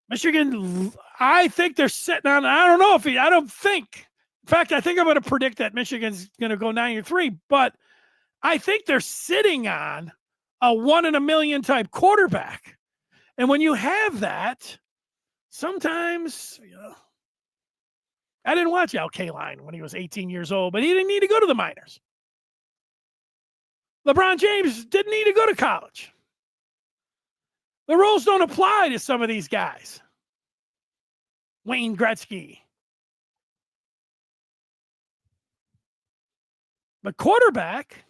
Michigan, I think they're sitting on, I don't know if I don't think. In fact, I think I'm going to predict that Michigan's going to go 9-3, but I think they're sitting on a 1 in a million type quarterback. And when you have that, sometimes, I didn't watch Al Kaline when he was 18 years old, but he didn't need to go to the minors. LeBron James didn't need to go to college. The rules don't apply to some of these guys. Wayne Gretzky. But quarterback,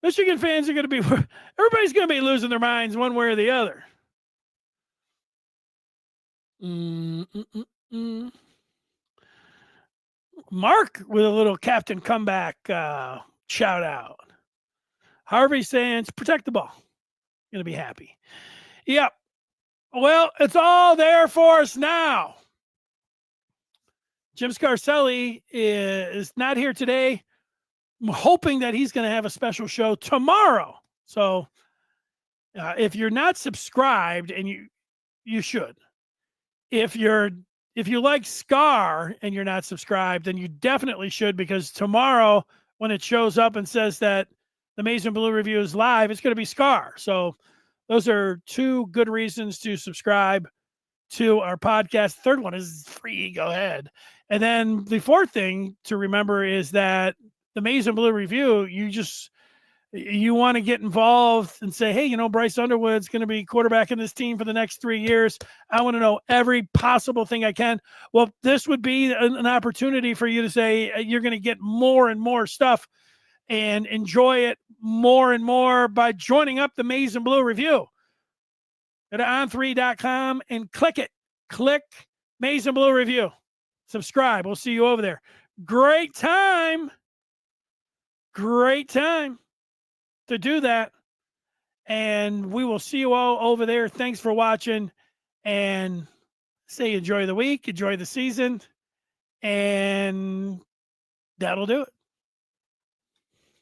Michigan fans are going to be, everybody's going to be losing their minds one way or the other. Mark with a little captain comeback shout out. Harvey saying, protect the ball. Going to be happy. Yep. Well, it's all there for us now. Jim Scarcelli is not here today. I'm hoping that he's going to have a special show tomorrow. So if you're not subscribed, and you should, if you like Scar and you're not subscribed, then you definitely should, because tomorrow when it shows up and says that the Maize and Blue Review is live, it's going to be Scar. So those are 2 good reasons to subscribe to our podcast. The third one is free. Go ahead. And then the fourth thing to remember is that the Maize and Blue Review, you want to get involved and say, hey, Bryce Underwood's going to be quarterbacking this team for the next 3 years. I want to know every possible thing I can. Well, this would be an opportunity for you to say you're going to get more and more stuff and enjoy it more and more by joining up the Maize and Blue Review. Go to on3.com and click it. Click Maize and Blue Review. Subscribe. We'll see you over there. Great time to do that. And we will see you all over there. Thanks for watching. And say enjoy the week, enjoy the season. And that'll do it.